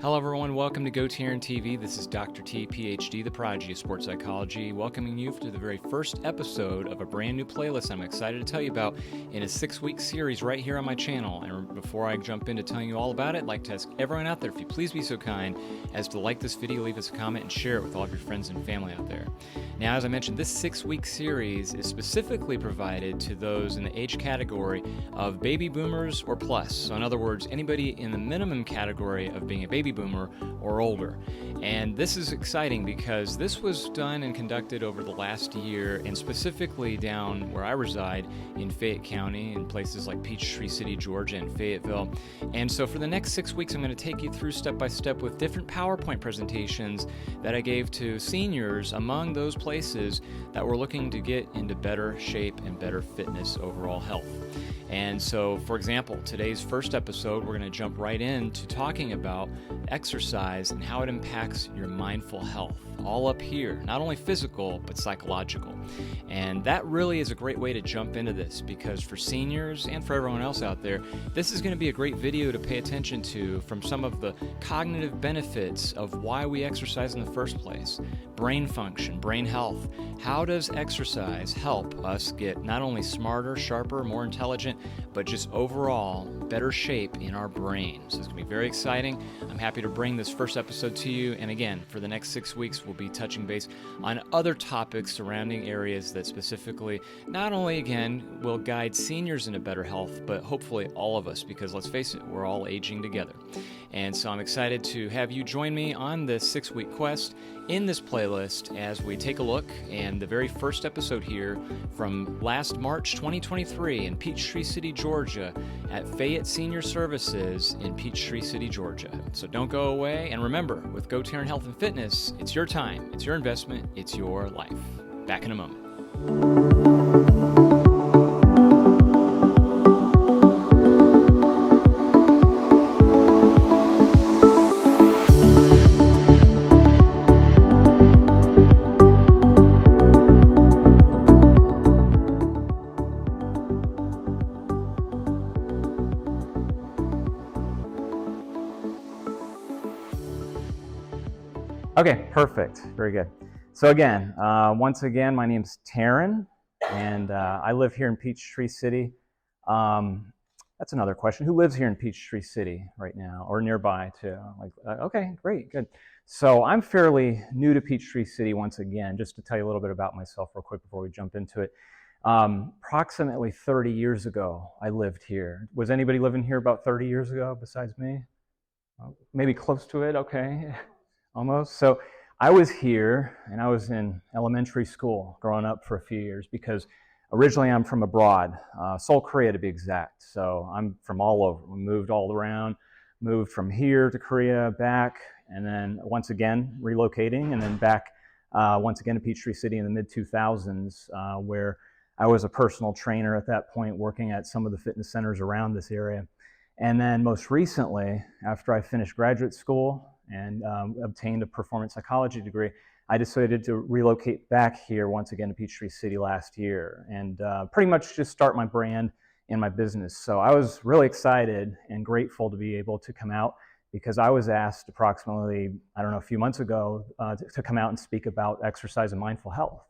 Hello everyone, welcome to GoTarryn TV. This is Dr. T, PhD, the prodigy of sports psychology, welcoming you to the very first episode of a brand new playlist I'm excited to tell you about in a 6-week series right here on my channel. And before I jump into telling you all about it, I'd like to ask everyone out there, if you please be so kind as to like this video, leave us a comment, and share it with all of your friends and family out there. Now, as I mentioned, this 6-week series is specifically provided to those in the age category of baby boomers or plus. So in other words, anybody in the minimum category of being a baby boomer or older. And this is exciting because this was done and conducted over the last year, and specifically down where I reside in Fayette County in places like Peachtree City, Georgia, and Fayetteville. And so for the next 6 weeks, I'm going to take you through step by step with different PowerPoint presentations that I gave to seniors among those places that were looking to get into better shape and better fitness, overall health. And so, for example, today's first episode, we're going to jump right into talking about exercise and how it impacts your mindful health, all up here, not only physical, but psychological. And that really is a great way to jump into this, because for seniors and for everyone else out there, this is going to be a great video to pay attention to from some of the cognitive benefits of why we exercise in the first place. Brain function, brain health. How does exercise help us get not only smarter, sharper, more intelligent, but just overall better shape in our brains? So it's going to be very exciting. I'm happy to bring this first episode to you. And again, for the next 6 weeks, we'll be touching base on other topics surrounding areas that specifically not only, again, will guide seniors into better health, but hopefully all of us, because let's face it, we're all aging together. And so I'm excited to have you join me on this 6-week quest in this playlist as we take a look. And the very first episode here from last March 2023 in Peachtree City, Georgia at Fayette Senior Services in Peachtree City, Georgia. So don't go away. And remember, with GoTarryn Health and Fitness, it's your time, it's your investment, it's your life. Back in a moment. Okay, perfect. Very good. So again, once again, my name's Taryn, and I live here in Peachtree City. That's another question. Who lives here in Peachtree City right now, or nearby too? Okay, great, good. So I'm fairly new to Peachtree City once again, just to tell you a little bit about myself real quick before we jump into it. Approximately 30 years ago, I lived here. Was anybody living here about 30 years ago besides me? Maybe close to it, okay. Almost. So I was here, and I was in elementary school growing up for a few years, because originally I'm from abroad, Seoul, Korea to be exact. So I'm from all over. We moved all around, moved from here to Korea, back, and then once again relocating, and then back once again to Peachtree City in the mid-2000s, where I was a personal trainer at that point, working at some of the fitness centers around this area. And then most recently, after I finished graduate school and obtained a performance psychology degree, I decided to relocate back here once again to Peachtree City last year, and pretty much just start my brand and my business. So I was really excited and grateful to be able to come out, because I was asked approximately, a few months ago to come out and speak about exercise and mindful health.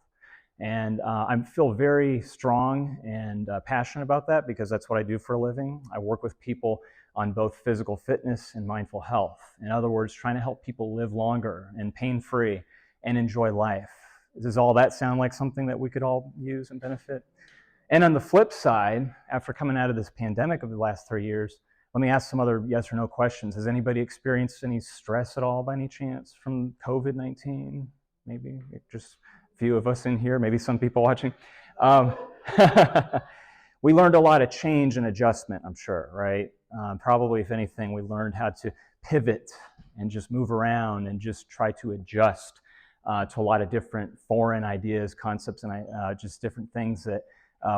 And I feel very strong and passionate about that, because that's what I do for a living. I work with people on both physical fitness and mindful health. In other words, trying to help people live longer and pain-free and enjoy life. Does all that sound like something that we could all use and benefit? And on the flip side, after coming out of this pandemic of the last 3 years, let me ask some other yes or no questions. Has anybody experienced any stress at all by any chance from COVID-19? Maybe just a few of us in here, maybe some people watching. We learned a lot of change and adjustment, I'm sure, right? Probably, if anything, we learned how to pivot and just move around and just try to adjust to a lot of different foreign ideas, concepts, and just different things that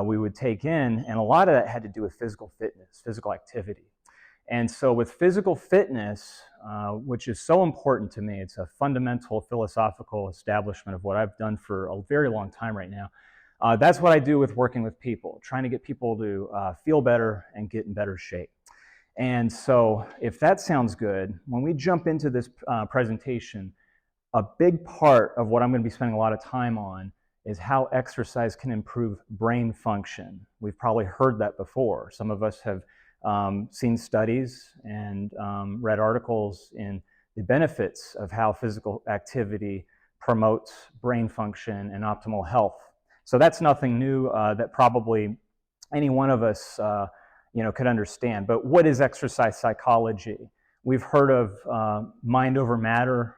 we would take in. And a lot of that had to do with physical fitness, physical activity. And so with physical fitness, which is so important to me, it's a fundamental philosophical establishment of what I've done for a very long time right now. That's what I do with working with people, trying to get people to feel better and get in better shape. And so if that sounds good, when we jump into this presentation, a big part of what I'm going to be spending a lot of time on is how exercise can improve brain function. We've probably heard that before. Some of us have seen studies and read articles in the benefits of how physical activity promotes brain function and optimal health. So that's nothing new that probably any one of us could understand. But what is exercise psychology? We've heard of mind over matter,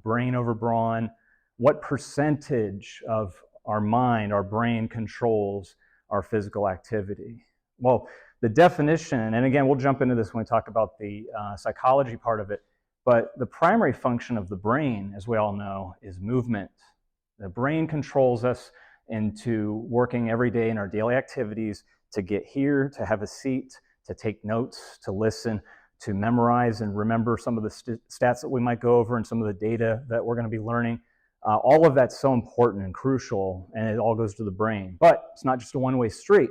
brain over brawn. What percentage of our mind, our brain, controls our physical activity? Well, the definition, and again, we'll jump into this when we talk about the psychology part of it, but the primary function of the brain, as we all know, is movement. The brain controls us into working every day in our daily activities to get here, to have a seat, to take notes, to listen, to memorize and remember some of the stats that we might go over and some of the data that we're going to be learning. All of that's so important and crucial, and it all goes to the brain. But it's not just a one-way street.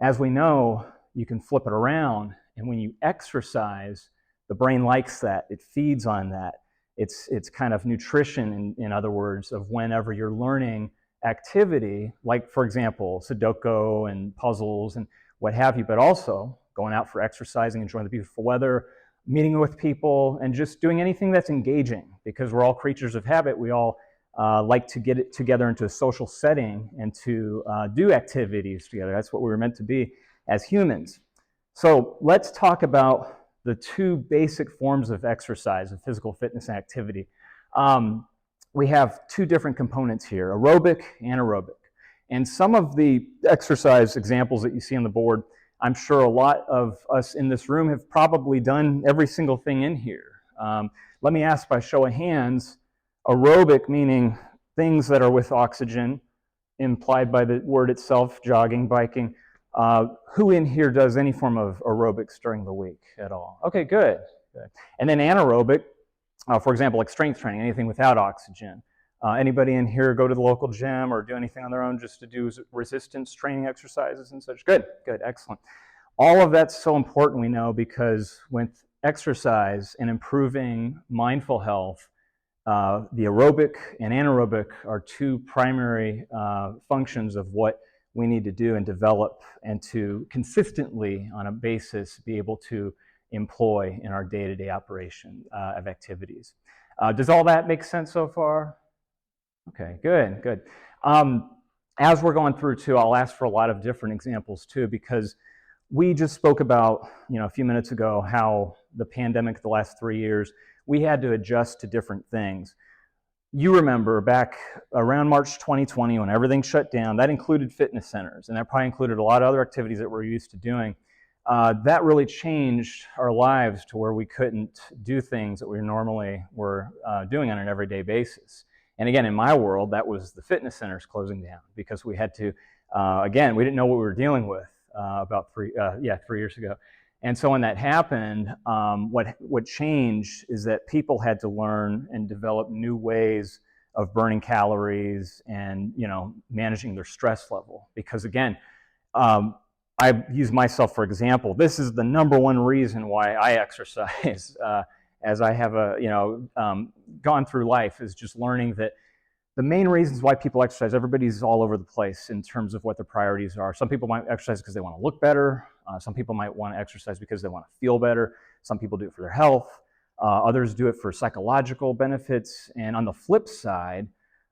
As we know, you can flip it around, and when you exercise, the brain likes that. It feeds on that. It's kind of nutrition, in other words, of whenever you're learning activity, like, for example, Sudoku and puzzles and what have you, but also going out for exercising, enjoying the beautiful weather, meeting with people, and just doing anything that's engaging, because we're all creatures of habit. We all like to get it together into a social setting and to do activities together. That's what we were meant to be as humans. So let's talk about the two basic forms of exercise, of physical fitness and activity. We have two different components here, aerobic and anaerobic. And some of the exercise examples that you see on the board, I'm sure a lot of us in this room have probably done every single thing in here. Let me ask by show of hands, aerobic meaning things that are with oxygen, implied by the word itself, jogging, biking. Who in here does any form of aerobics during the week at all? Okay, good. And then anaerobic, for example, like strength training, anything without oxygen. Anybody in here go to the local gym or do anything on their own just to do resistance training exercises and such? Good, excellent. All of that's so important, we know, because with exercise and improving mindful health, the aerobic and anaerobic are two primary functions of what we need to do and develop and to consistently, on a basis, be able to employ in our day-to-day operation of activities. Does all that make sense so far? Okay, good. As we're going through too, I'll ask for a lot of different examples too, because we just spoke about, a few minutes ago, how the pandemic, the last 3 years, we had to adjust to different things. You remember back around March 2020 when everything shut down, that included fitness centers, and that probably included a lot of other activities that we're used to doing. That really changed our lives to where we couldn't do things that we normally were doing on an everyday basis. And again, in my world, that was the fitness centers closing down because we had to, again, we didn't know what we were dealing with about 3 years ago. And so when that happened, what changed is that people had to learn and develop new ways of burning calories and managing their stress level. Because again, I use myself for example. This is the number one reason why I exercise as I have gone through life, is just learning that the main reasons why people exercise, everybody's all over the place in terms of what their priorities are. Some people might exercise because they want to look better. Some people might want to exercise because they want to feel better. Some people do it for their health. Others do it for psychological benefits. And on the flip side,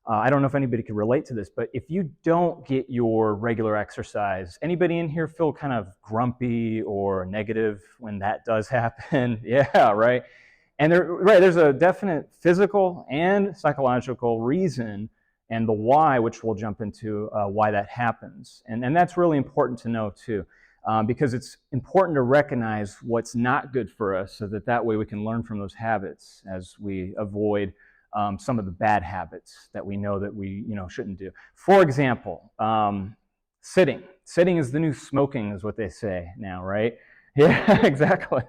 I don't know if anybody can relate to this, but if you don't get your regular exercise, anybody in here feel kind of grumpy or negative when that does happen? Yeah, right? And there's a definite physical and psychological reason, and the why, which we'll jump into why that happens. And that's really important to know too, because it's important to recognize what's not good for us so that way we can learn from those habits as we avoid some of the bad habits that we know that we shouldn't do. For example, sitting. Sitting is the new smoking, is what they say now, right? Yeah, exactly.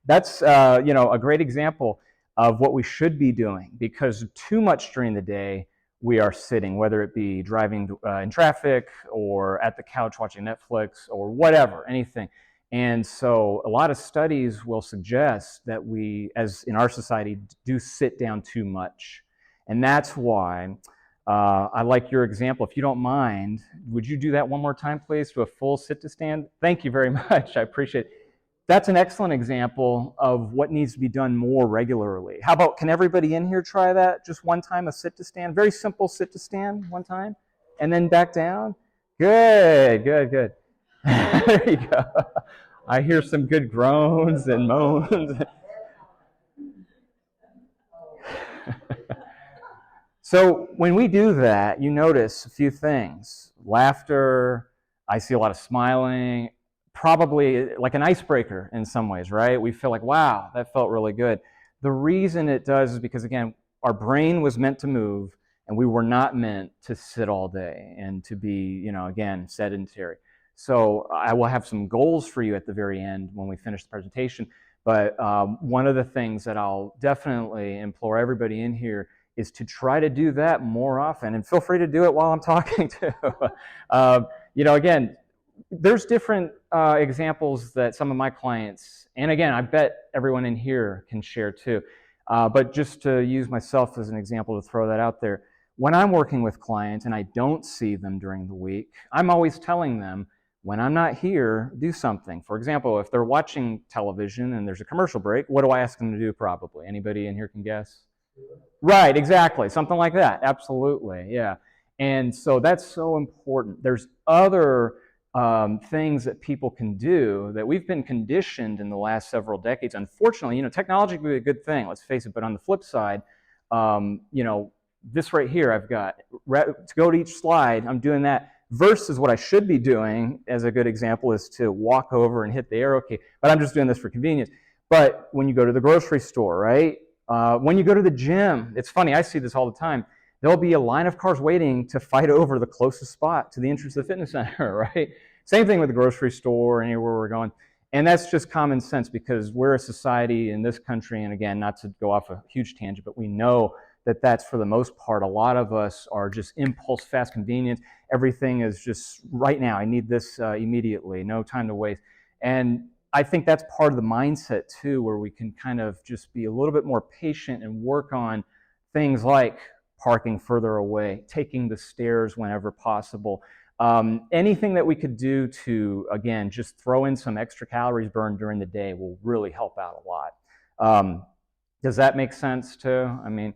That's a great example of what we should be doing, because too much during the day we are sitting, whether it be driving in traffic or at the couch watching Netflix or whatever, anything. And so a lot of studies will suggest that we, as in our society, do sit down too much. And that's why I like your example. If you don't mind, would you do that one more time, please, to a full sit to stand? Thank you very much. I appreciate it. That's an excellent example of what needs to be done more regularly. How about, can everybody in here try that just one time, a sit to stand? Very simple sit to stand one time, and then back down. Good, good, good. There you go. I hear some good groans and moans. So when we do that, you notice a few things. Laughter, I see a lot of smiling, probably like an icebreaker in some ways, right? We feel like, wow, that felt really good. The reason it does is because, again, our brain was meant to move, and we were not meant to sit all day and to be, again, sedentary. So I will have some goals for you at the very end when we finish the presentation. But one of the things that I'll definitely implore everybody in here is to try to do that more often, and feel free to do it while I'm talking too. Again, there's different examples that some of my clients, and again, I bet everyone in here can share too, but just to use myself as an example to throw that out there, when I'm working with clients and I don't see them during the week, I'm always telling them, when I'm not here, do something. For example, if they're watching television and there's a commercial break, what do I ask them to do probably? Anybody in here can guess? Right, exactly. Something like that. Absolutely, yeah. And so that's so important. There's other things that people can do that we've been conditioned in the last several decades. Unfortunately, technology can be a good thing, let's face it, but on the flip side, this right here I've got, to go to each slide, I'm doing that, versus what I should be doing, as a good example, is to walk over and hit the arrow key. But I'm just doing this for convenience. But when you go to the grocery store, right? When you go to the gym, it's funny, I see this all the time. There'll be a line of cars waiting to fight over the closest spot to the entrance of the fitness center, right? Same thing with the grocery store, anywhere we're going. And that's just common sense, because we're a society in this country, and again, not to go off a huge tangent, but we know that that's, for the most part, a lot of us are just impulse, fast convenience. Everything is just right now. I need this immediately, no time to waste. And I think that's part of the mindset too, where we can kind of just be a little bit more patient and work on things like parking further away, taking the stairs whenever possible. Anything that we could do to, again, just throw in some extra calories burned during the day will really help out a lot. Does that make sense too? I mean,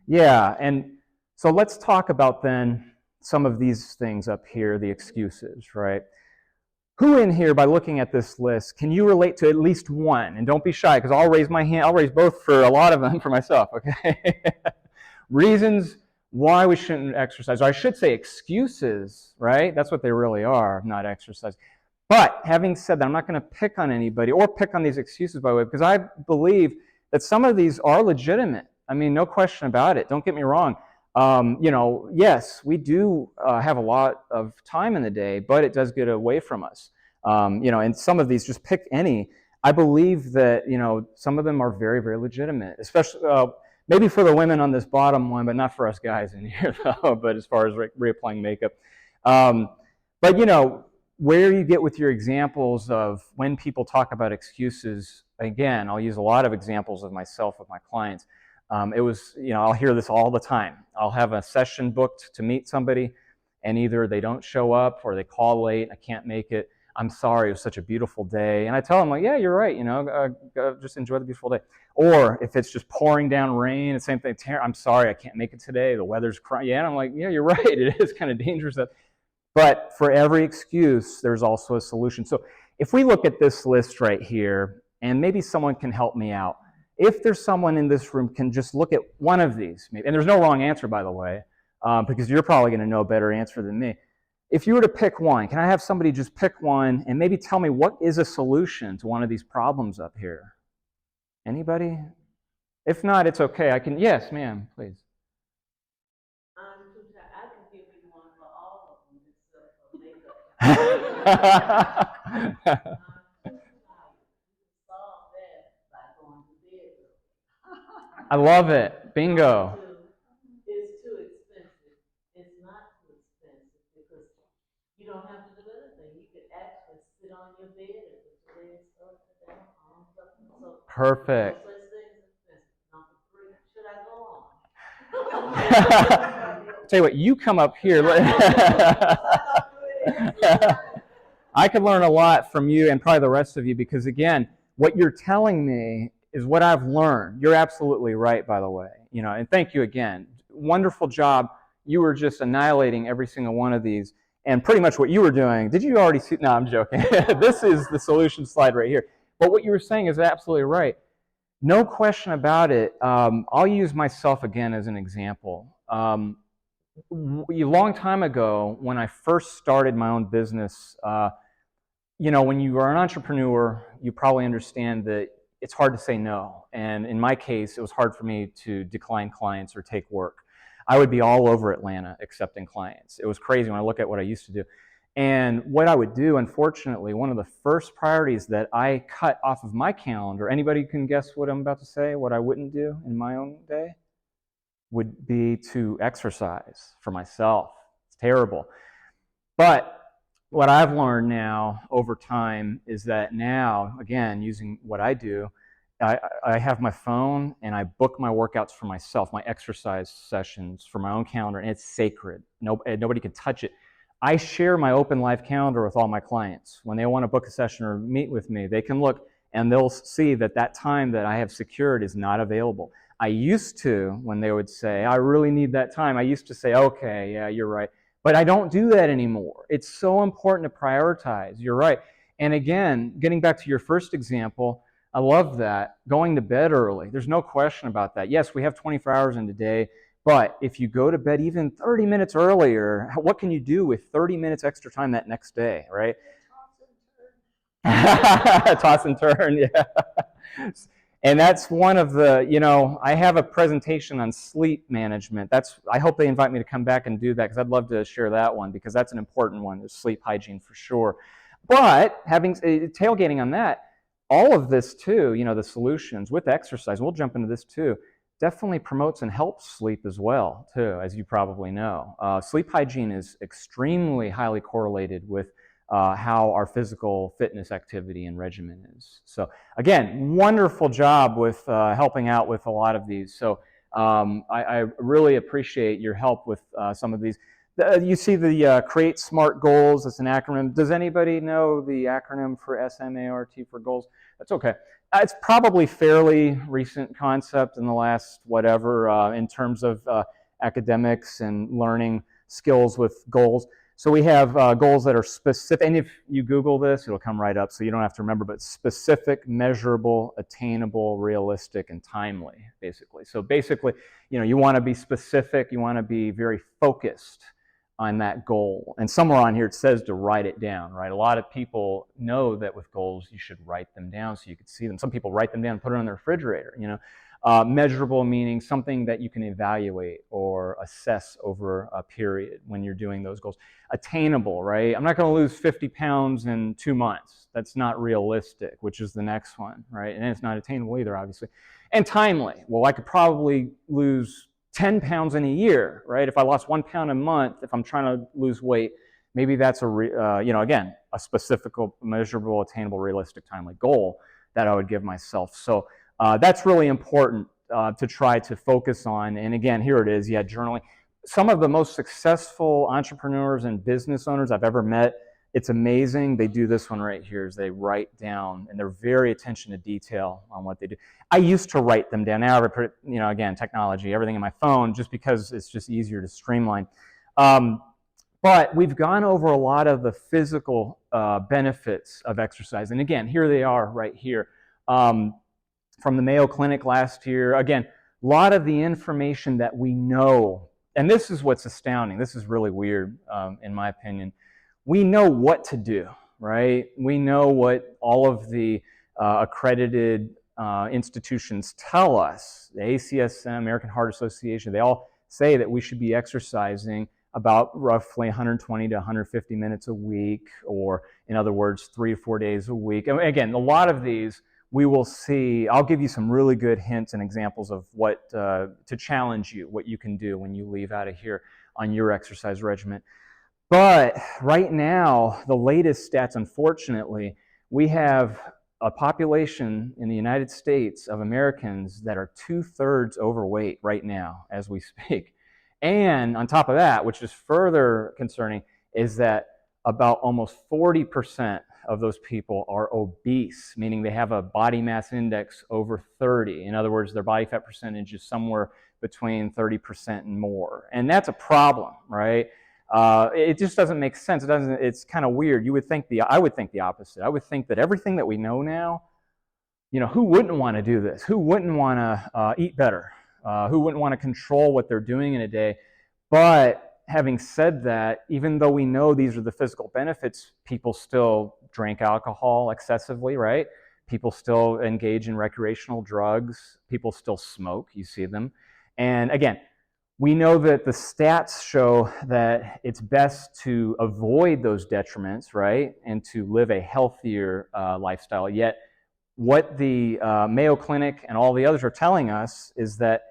yeah. And so let's talk about then some of these things up here, the excuses, right? Who in here, by looking at this list, can you relate to at least one? And don't be shy, because I'll raise my hand. I'll raise both for a lot of them for myself, okay? Reasons why we shouldn't exercise. Or I should say excuses, right? That's what they really are, not exercise. But having said that, I'm not going to pick on anybody or pick on these excuses, by the way, because I believe that some of these are legitimate. I mean, no question about it. Don't get me wrong. Yes, we do have a lot of time in the day, but it does get away from us. And some of these, just pick any. I believe that, some of them are very, very legitimate, especially maybe for the women on this bottom one, but not for us guys in here, though, but as far as reapplying makeup. But, where you get with your examples of when people talk about excuses, again, I'll use a lot of examples of myself with my clients. I'll hear this all the time. I'll have a session booked to meet somebody, and either they don't show up or they call late, I can't make it. I'm sorry, it was such a beautiful day. And I tell them, like, yeah, you're right, just enjoy the beautiful day. Or if it's just pouring down rain, the same thing, I'm sorry, I can't make it today, the weather's crying. Yeah, and I'm like, yeah, you're right, it is kind of dangerous. But for every excuse, there's also a solution. So if we look at this list right here, and maybe someone can help me out, if there's someone in this room can just look at one of these, and there's no wrong answer, by the way, because you're probably going to know a better answer than me. If you were to pick one, can I have somebody just pick one and maybe tell me what is a solution to one of these problems up here? Anybody? If not, it's okay. I can. Yes, ma'am, please. I can give you one for all of them except for makeup. I love it. Bingo. It's too expensive. It's not too expensive because you don't have to do anything. You can actually sit on your bed and put your Perfect. No such thing as this. Number 3, should I go on? Tell you what, you come up here. I could learn a lot from you and probably the rest of you, because again, what you're telling me is what I've learned. You're absolutely right, by the way. And thank you again. Wonderful job. You were just annihilating every single one of these. And pretty much what you were doing, did you already see? No, I'm joking. This is the solution slide right here. But what you were saying is absolutely right. No question about it. I'll use myself again as an example. A long time ago, when I first started my own business, when you are an entrepreneur, you probably understand that it's hard to say no. And in my case, it was hard for me to decline clients or take work. I would be all over Atlanta accepting clients. It was crazy when I look at what I used to do. And what I would do, unfortunately, one of the first priorities that I cut off of my calendar, anybody can guess what I'm about to say, what I wouldn't do in my own day, would be to exercise for myself. It's terrible. But what I've learned now over time is that now, again, using what I do, I have my phone and I book my workouts for myself, my exercise sessions for my own calendar, and it's sacred. Nobody can touch it. I share my open live calendar with all my clients. When they want to book a session or meet with me, they can look and they'll see that time that I have secured is not available. I used to, when they would say, I really need that time, I used to say, okay, yeah, you're right. But I don't do that anymore. It's so important to prioritize. You're right. And again, getting back to your first example, I love that. Going to bed early. There's no question about that. Yes, we have 24 hours in a day, but if you go to bed even 30 minutes earlier, what can you do with 30 minutes extra time that next day, right? Toss and turn, yeah. And that's one of the, I have a presentation on sleep management. I hope they invite me to come back and do that, because I'd love to share that one, because that's an important one, is sleep hygiene for sure. But tailgating on that, all of this too, the solutions with exercise, we'll jump into this too, definitely promotes and helps sleep as well too, as you probably know. Sleep hygiene is extremely highly correlated with how our physical fitness activity and regimen is. So again, wonderful job with helping out with a lot of these. So I really appreciate your help with some of these. You see the Create Smart Goals. It's an acronym. Does anybody know the acronym for SMART for goals? That's okay. It's probably fairly recent concept in the last whatever in terms of academics and learning skills with goals. So we have goals that are specific, and if you Google this, it'll come right up, so you don't have to remember, but specific, measurable, attainable, realistic, and timely, basically. So basically, you want to be specific, you want to be very focused on that goal. And somewhere on here it says to write it down, right? A lot of people know that with goals, you should write them down so you can see them. Some people write them down and put it on their refrigerator, Measurable meaning something that you can evaluate or assess over a period when you're doing those goals. Attainable, right? I'm not going to lose 50 pounds in 2 months. That's not realistic, which is the next one, right? And it's not attainable either, obviously. And timely. Well, I could probably lose 10 pounds in a year, right? If I lost 1 pound a month, if I'm trying to lose weight, maybe that's again, a specific, measurable, attainable, realistic, timely goal that I would give myself. So that's really important to try to focus on. And again, here it is, journaling. Some of the most successful entrepreneurs and business owners I've ever met, it's amazing. They do this one right here, is they write down, and they're very attention to detail on what they do. I used to write them down. Now I put, again, technology, everything in my phone, just because it's just easier to streamline. But we've gone over a lot of the physical benefits of exercise. And again, here they are right here. From the Mayo Clinic last year. Again, a lot of the information that we know, and this is what's astounding. This is really weird, in my opinion. We know what to do, right? We know what all of the accredited institutions tell us. The ACSM, American Heart Association, they all say that we should be exercising about roughly 120 to 150 minutes a week, or in other words, 3 to 4 days a week. And again, a lot of these we will see. I'll give you some really good hints and examples of what to challenge you, what you can do when you leave out of here on your exercise regimen. But right now, the latest stats, unfortunately, we have a population in the United States of Americans that are 2/3 overweight right now as we speak. And on top of that, which is further concerning, is that about almost 40% of those people are obese, meaning they have a body mass index over 30. In other words, their body fat percentage is somewhere between 30% and more. And that's a problem, right? It just doesn't make sense. It's kind of weird. I would think the opposite. I would think that everything that we know now, who wouldn't want to do this? Who wouldn't want to eat better? Who wouldn't want to control what they're doing in a day? But having said that, even though we know these are the physical benefits, people still drink alcohol excessively, right? People still engage in recreational drugs. People still smoke. You see them. And again, we know that the stats show that it's best to avoid those detriments, right? And to live a healthier lifestyle. Yet, what the Mayo Clinic and all the others are telling us is that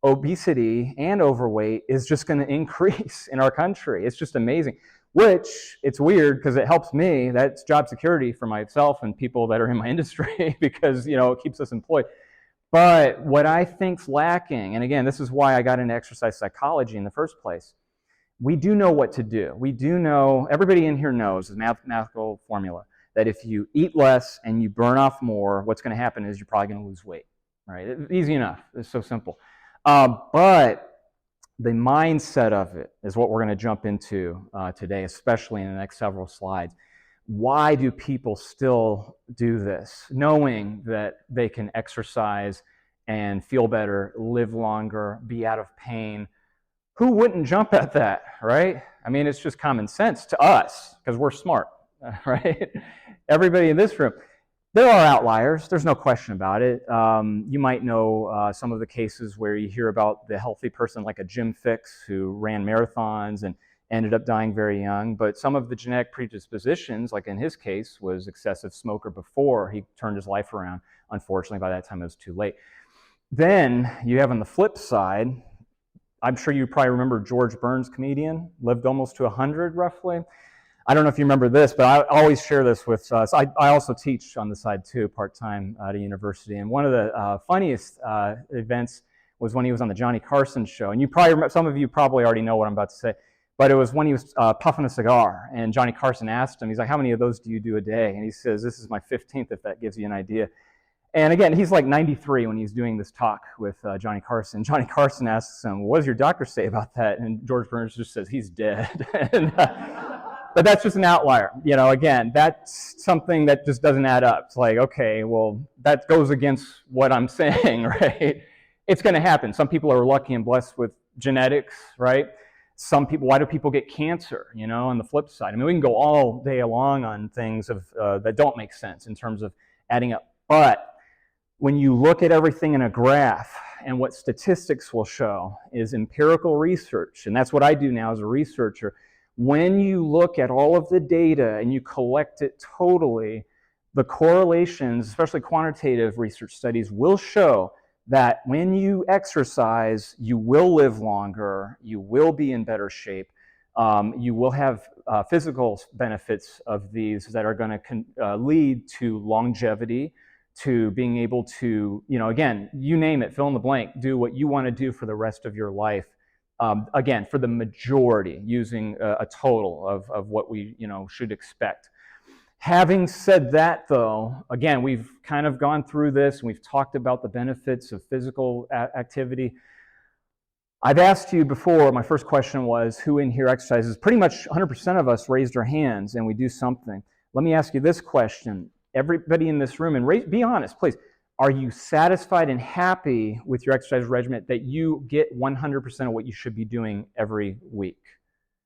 obesity and overweight is just going to increase in our country. It's just amazing. Which, it's weird because it helps me. That's job security for myself and people that are in my industry because, it keeps us employed. But what I think's lacking, and again, this is why I got into exercise psychology in the first place, we do know what to do. We do know, everybody in here knows, the mathematical formula, that if you eat less and you burn off more, what's going to happen is you're probably going to lose weight, right? Easy enough. It's so simple. But the mindset of it is what we're going to jump into today, especially in the next several slides. Why do people still do this, knowing that they can exercise and feel better, live longer, be out of pain? Who wouldn't jump at that, right? I mean, it's just common sense to us because we're smart, right? Everybody in this room. There are outliers. There's no question about it. You might know some of the cases where you hear about the healthy person like a Jim Fix who ran marathons and ended up dying very young. But some of the genetic predispositions, like in his case, was excessive smoker before he turned his life around. Unfortunately, by that time it was too late. Then you have on the flip side, I'm sure you probably remember George Burns, comedian, lived almost to 100 roughly. I don't know if you remember this, but I always share this with, so I also teach on the side too, part-time at a university. And one of the funniest events was when he was on the Johnny Carson show. And some of you probably already know what I'm about to say, but it was when he was puffing a cigar. And Johnny Carson asked him, he's like, how many of those do you do a day? And he says, this is my 15th, if that gives you an idea. And again, he's like 93 when he's doing this talk with Johnny Carson. Johnny Carson asks him, what does your doctor say about that? And George Burns just says, he's dead. But that's just an outlier. Again, that's something that just doesn't add up. It's like, okay, well, that goes against what I'm saying, right? It's going to happen. Some people are lucky and blessed with genetics, right? Some people, why do people get cancer, on the flip side? I mean, we can go all day long on things that don't make sense in terms of adding up. But when you look at everything in a graph, and what statistics will show is empirical research, and that's what I do now as a researcher. When you look at all of the data and you collect it totally, the correlations, especially quantitative research studies, will show that when you exercise, you will live longer, you will be in better shape, you will have physical benefits of these that are going to lead to longevity, to being able to, again, you name it, fill in the blank, do what you want to do for the rest of your life. Again, for the majority, using a total of what we should expect. Having said that, though, again, we've kind of gone through this, and we've talked about the benefits of physical activity. I've asked you before, my first question was, who in here exercises? Pretty much 100% of us raised our hands, and we do something. Let me ask you this question. Everybody in this room, and be honest, please. Are you satisfied and happy with your exercise regimen that you get 100% of what you should be doing every week?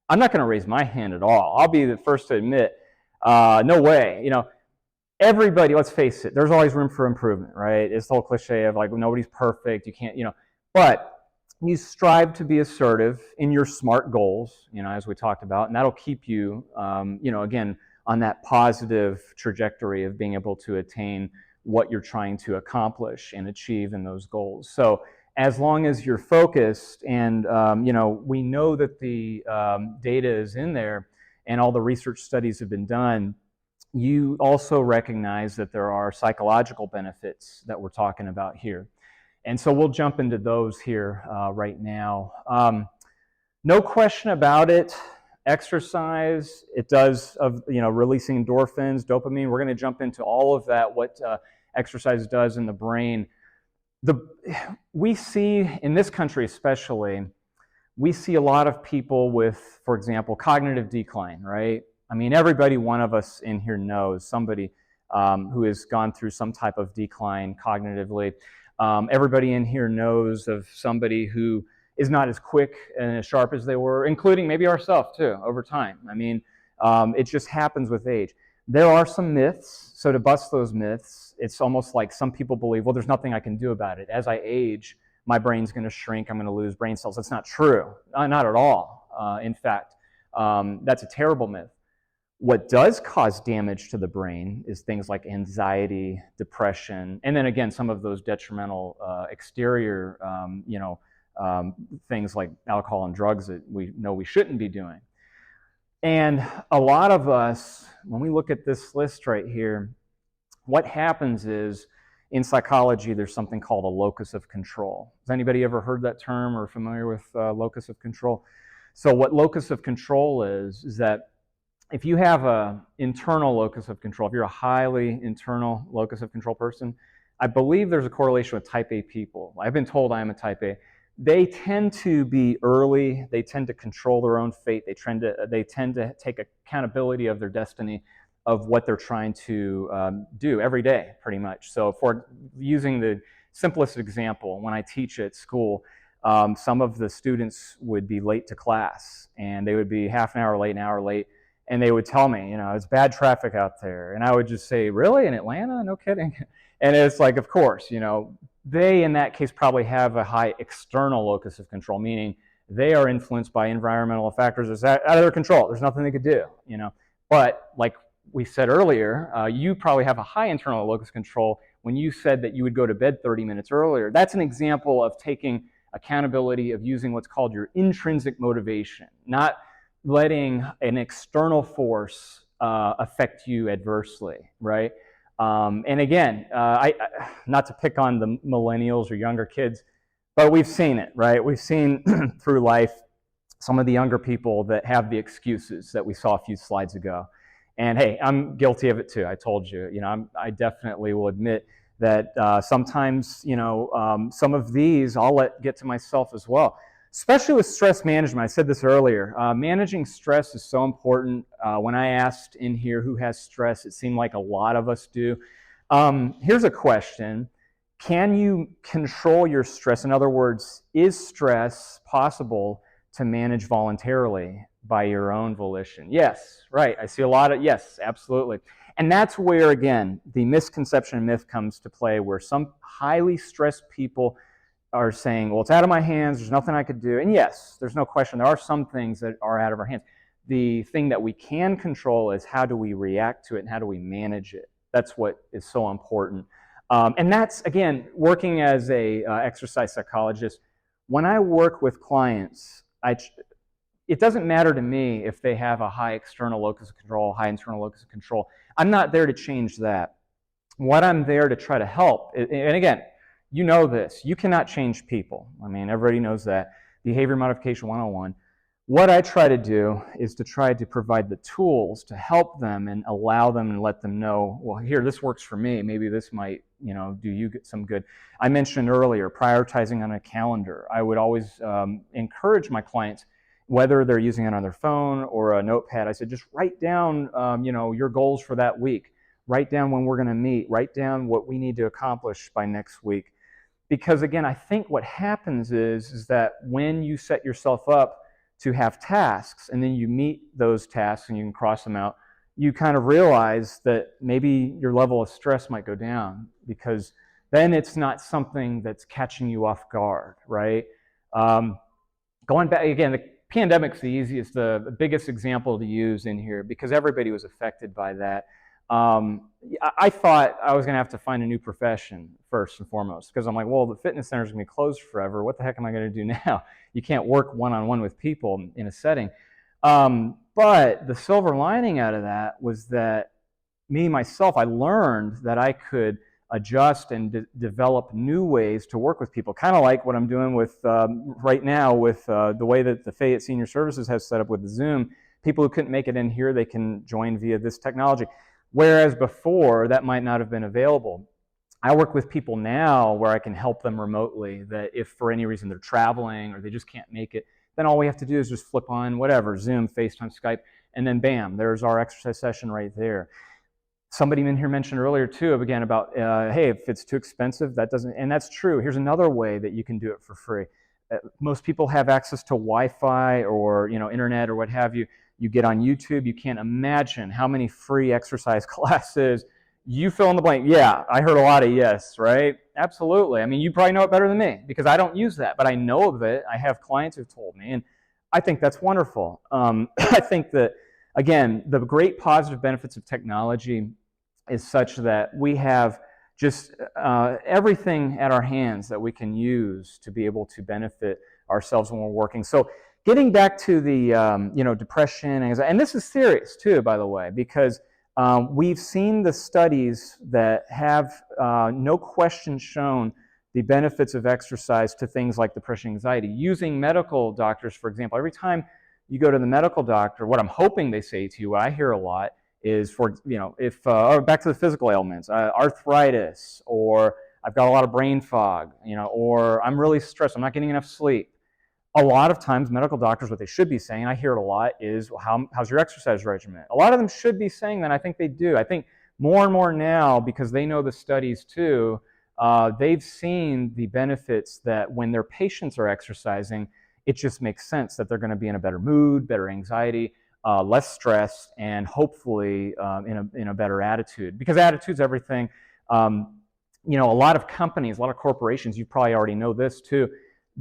I'm not going to raise my hand at all. I'll be the first to admit, no way. Everybody, let's face it, there's always room for improvement, right? It's the whole cliche of like, nobody's perfect, you can't, but you strive to be assertive in your SMART goals, as we talked about, and that'll keep you, again, on that positive trajectory of being able to attain what you're trying to accomplish and achieve in those goals. So as long as you're focused and, we know that the data is in there and all the research studies have been done, you also recognize that there are psychological benefits that we're talking about here. And so we'll jump into those here right now. No question about it, exercise, it does, releasing endorphins, dopamine. We're going to jump into all of that, what exercise does in the brain. We see, in this country especially, we see a lot of people with, for example, cognitive decline, right? I mean, one of us in here knows somebody who has gone through some type of decline cognitively. Everybody in here knows of somebody who is not as quick and as sharp as they were, including maybe ourselves too, over time. I mean, it just happens with age. There are some myths, so to bust those myths, it's almost like some people believe, well, there's nothing I can do about it. As I age, my brain's going to shrink, I'm going to lose brain cells. That's not true, not at all. In fact, that's a terrible myth. What does cause damage to the brain is things like anxiety, depression, and then again, some of those detrimental exterior, things like alcohol and drugs that we know we shouldn't be doing. And a lot of us, when we look at this list right here, what happens is, in psychology, there's something called a locus of control. Has anybody ever heard that term or familiar with locus of control? So what locus of control is that if you have an internal locus of control, if you're a highly internal locus of control person, I believe there's a correlation with type A people. I've been told I am a type A. They tend to be early, they tend to control their own fate, they tend to take accountability of their destiny, of what they're trying to do every day, pretty much. So for using the simplest example, when I teach at school, some of the students would be late to class, and they would be half an hour late, an hour late, and they would tell me, it's bad traffic out there. And I would just say, really, in Atlanta? No kidding. And it's like, of course, they, in that case, probably have a high external locus of control, meaning they are influenced by environmental factors that's out of their control. There's nothing they could do, But like we said earlier, you probably have a high internal locus of control when you said that you would go to bed 30 minutes earlier. That's an example of taking accountability, of using what's called your intrinsic motivation, not letting an external force affect you adversely, right? And again, I not to pick on the millennials or younger kids, but we've seen it, right? We've seen through life some of the younger people that have the excuses that we saw a few slides ago. And hey, I'm guilty of it too. I told you, I definitely will admit that sometimes, some of these I'll let get to myself as well. Especially with stress management, I said this earlier, managing stress is so important. When I asked in here who has stress, it seemed like a lot of us do. Here's a question. Can you control your stress? In other words, is stress possible to manage voluntarily by your own volition? Yes, right. I see a lot of, yes, absolutely. And that's where, again, the misconception and myth comes to play, where some highly stressed people are saying, well, it's out of my hands, there's nothing I could do. And yes, there's no question, there are some things that are out of our hands. The thing that we can control is how do we react to it and how do we manage it. That's what is so important. And that's, again, working as a exercise psychologist. When I work with clients, it doesn't matter to me if they have a high external locus of control, high internal locus of control. I'm not there to change that. What I'm there to try to help, and again, you know this, you cannot change people. I mean, everybody knows that. Behavior Modification 101. What I try to do is to try to provide the tools to help them and allow them and let them know, well, here, this works for me. Maybe this might, do you get some good. I mentioned earlier, prioritizing on a calendar. I would always encourage my clients, whether they're using it on their phone or a notepad, I said, just write down, your goals for that week. Write down when we're going to meet. Write down what we need to accomplish by next week. Because again, I think what happens is that when you set yourself up to have tasks and then you meet those tasks and you can cross them out, you kind of realize that maybe your level of stress might go down, because then it's not something that's catching you off guard, right? Going back, again, the pandemic's the biggest example to use in here because everybody was affected by that. I thought I was going to have to find a new profession first and foremost, because I'm like, well, the fitness center's going to be closed forever. What the heck am I going to do now? You can't work one-on-one with people in a setting. But the silver lining out of that was that myself, I learned that I could adjust and develop new ways to work with people, kind of like what I'm doing with right now with the way that the Fayette Senior Services has set up with Zoom. People who couldn't make it in here, they can join via this technology. Whereas before, that might not have been available. I work with people now where I can help them remotely, that if for any reason they're traveling or they just can't make it, then all we have to do is just flip on whatever, Zoom, FaceTime, Skype, and then bam, there's our exercise session right there. Somebody in here mentioned earlier too, again, about, hey, if it's too expensive, that doesn't, and that's true. Here's another way that you can do it for free. Most people have access to Wi-Fi or, internet or what have you. You get on YouTube, you can't imagine how many free exercise classes. You fill in the blank. Yeah, I heard a lot of yes, right? Absolutely. I mean, you probably know it better than me because I don't use that, but I know of it. I have clients who've told me, and I think that's wonderful. I think that, again, the great positive benefits of technology is such that we have just everything at our hands that we can use to be able to benefit ourselves when we're working. So getting back to the depression, anxiety, and this is serious too, by the way, because we've seen the studies that have no question shown the benefits of exercise to things like depression and anxiety. Using medical doctors, for example, every time you go to the medical doctor, what I'm hoping they say to you, what I hear a lot, is or back to the physical ailments, arthritis, or I've got a lot of brain fog, or I'm really stressed, I'm not getting enough sleep. A lot of times medical doctors, what they should be saying, I hear it a lot, is how's your exercise regimen? A lot of them should be saying that. I think they do. I think more and more now, because they know the studies too, they've seen the benefits that when their patients are exercising, it just makes sense that they're going to be in a better mood, better anxiety, less stress, and hopefully in a better attitude. Because attitude's everything. A lot of companies, a lot of corporations, you probably already know this too,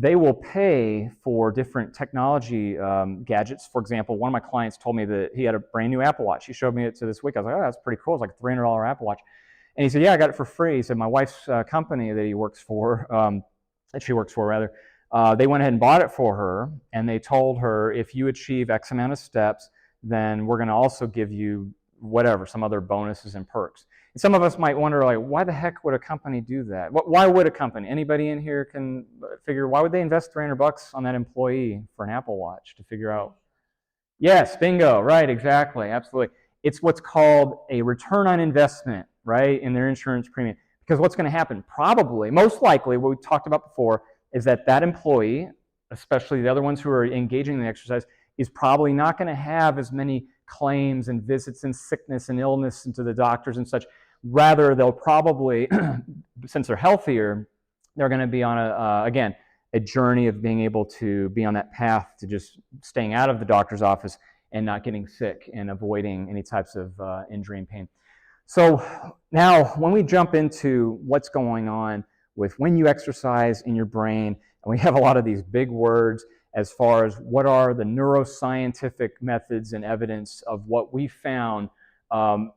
they will pay for different technology gadgets. For example, one of my clients told me that he had a brand new Apple Watch. He showed me it to this week. I was like, oh, that's pretty cool. It's like a $300 Apple Watch. And he said, yeah, I got it for free. He said, my wife's company that he works for, that she works for rather, they went ahead and bought it for her, and they told her, if you achieve X amount of steps, then we're going to also give you whatever, some other bonuses and perks. And some of us might wonder, like, why the heck would a company do that? Why would a company? Anybody in here can figure, why would they invest $300 on that employee for an Apple Watch to figure out? Yes, bingo, right, exactly, absolutely. It's what's called a return on investment, right, in their insurance premium. Because what's going to happen, probably, most likely, what we talked about before, is that employee, especially the other ones who are engaging in the exercise, is probably not going to have as many claims and visits and sickness and illness into the doctors and such. Rather, they'll probably, since they're healthier, they're going to be on a journey of being able to be on that path to just staying out of the doctor's office and not getting sick and avoiding any types of injury and pain. So now, when we jump into what's going on with when you exercise in your brain, and we have a lot of these big words as far as what are the neuroscientific methods and evidence of what we found.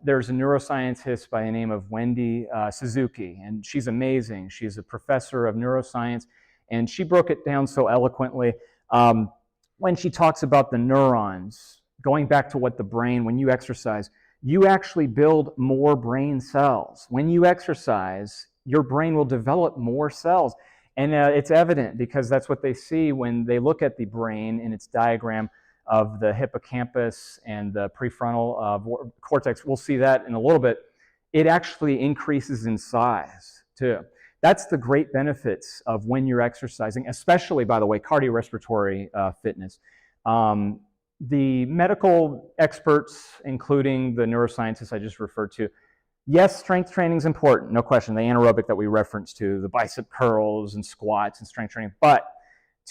There's a neuroscientist by the name of Wendy Suzuki, and she's amazing. She's a professor of neuroscience, and she broke it down so eloquently when she talks about the neurons, going back to what the brain, when you exercise, you actually build more brain cells. When you exercise, your brain will develop more cells. And it's evident because that's what they see when they look at the brain in its diagram of the hippocampus and the prefrontal cortex. We'll see that in a little bit. It actually increases in size too. That's the great benefits of when you're exercising, especially, by the way, cardiorespiratory fitness. The medical experts, including the neuroscientists I just referred to, yes, strength training is important, no question. The anaerobic that we referenced to, the bicep curls and squats and strength training, but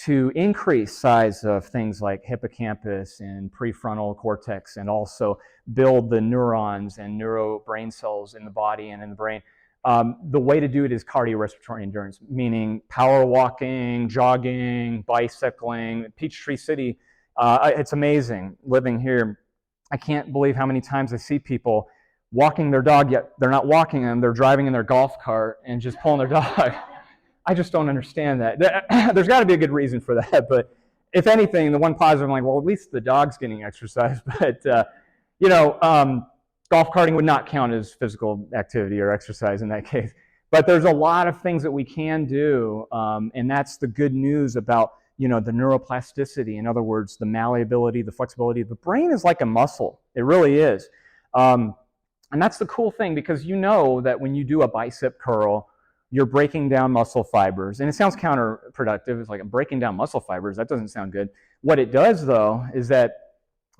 to increase size of things like hippocampus and prefrontal cortex and also build the neurons and neuro brain cells in the body and in the brain, the way to do it is cardiorespiratory endurance, meaning power walking, jogging, bicycling. Peachtree City, it's amazing living here. I can't believe how many times I see people walking their dog, yet they're not walking them, they're driving in their golf cart and just pulling their dog. I just don't understand that. There's got to be a good reason for that, but if anything, the one positive, I'm like, well, at least the dog's getting exercise. But, golf carting would not count as physical activity or exercise in that case. But there's a lot of things that we can do, and that's the good news about the neuroplasticity. In other words, the malleability, the flexibility. The brain is like a muscle. It really is. And that's the cool thing, because that when you do a bicep curl, you're breaking down muscle fibers. And it sounds counterproductive. It's like, I'm breaking down muscle fibers. That doesn't sound good. What it does, though, is that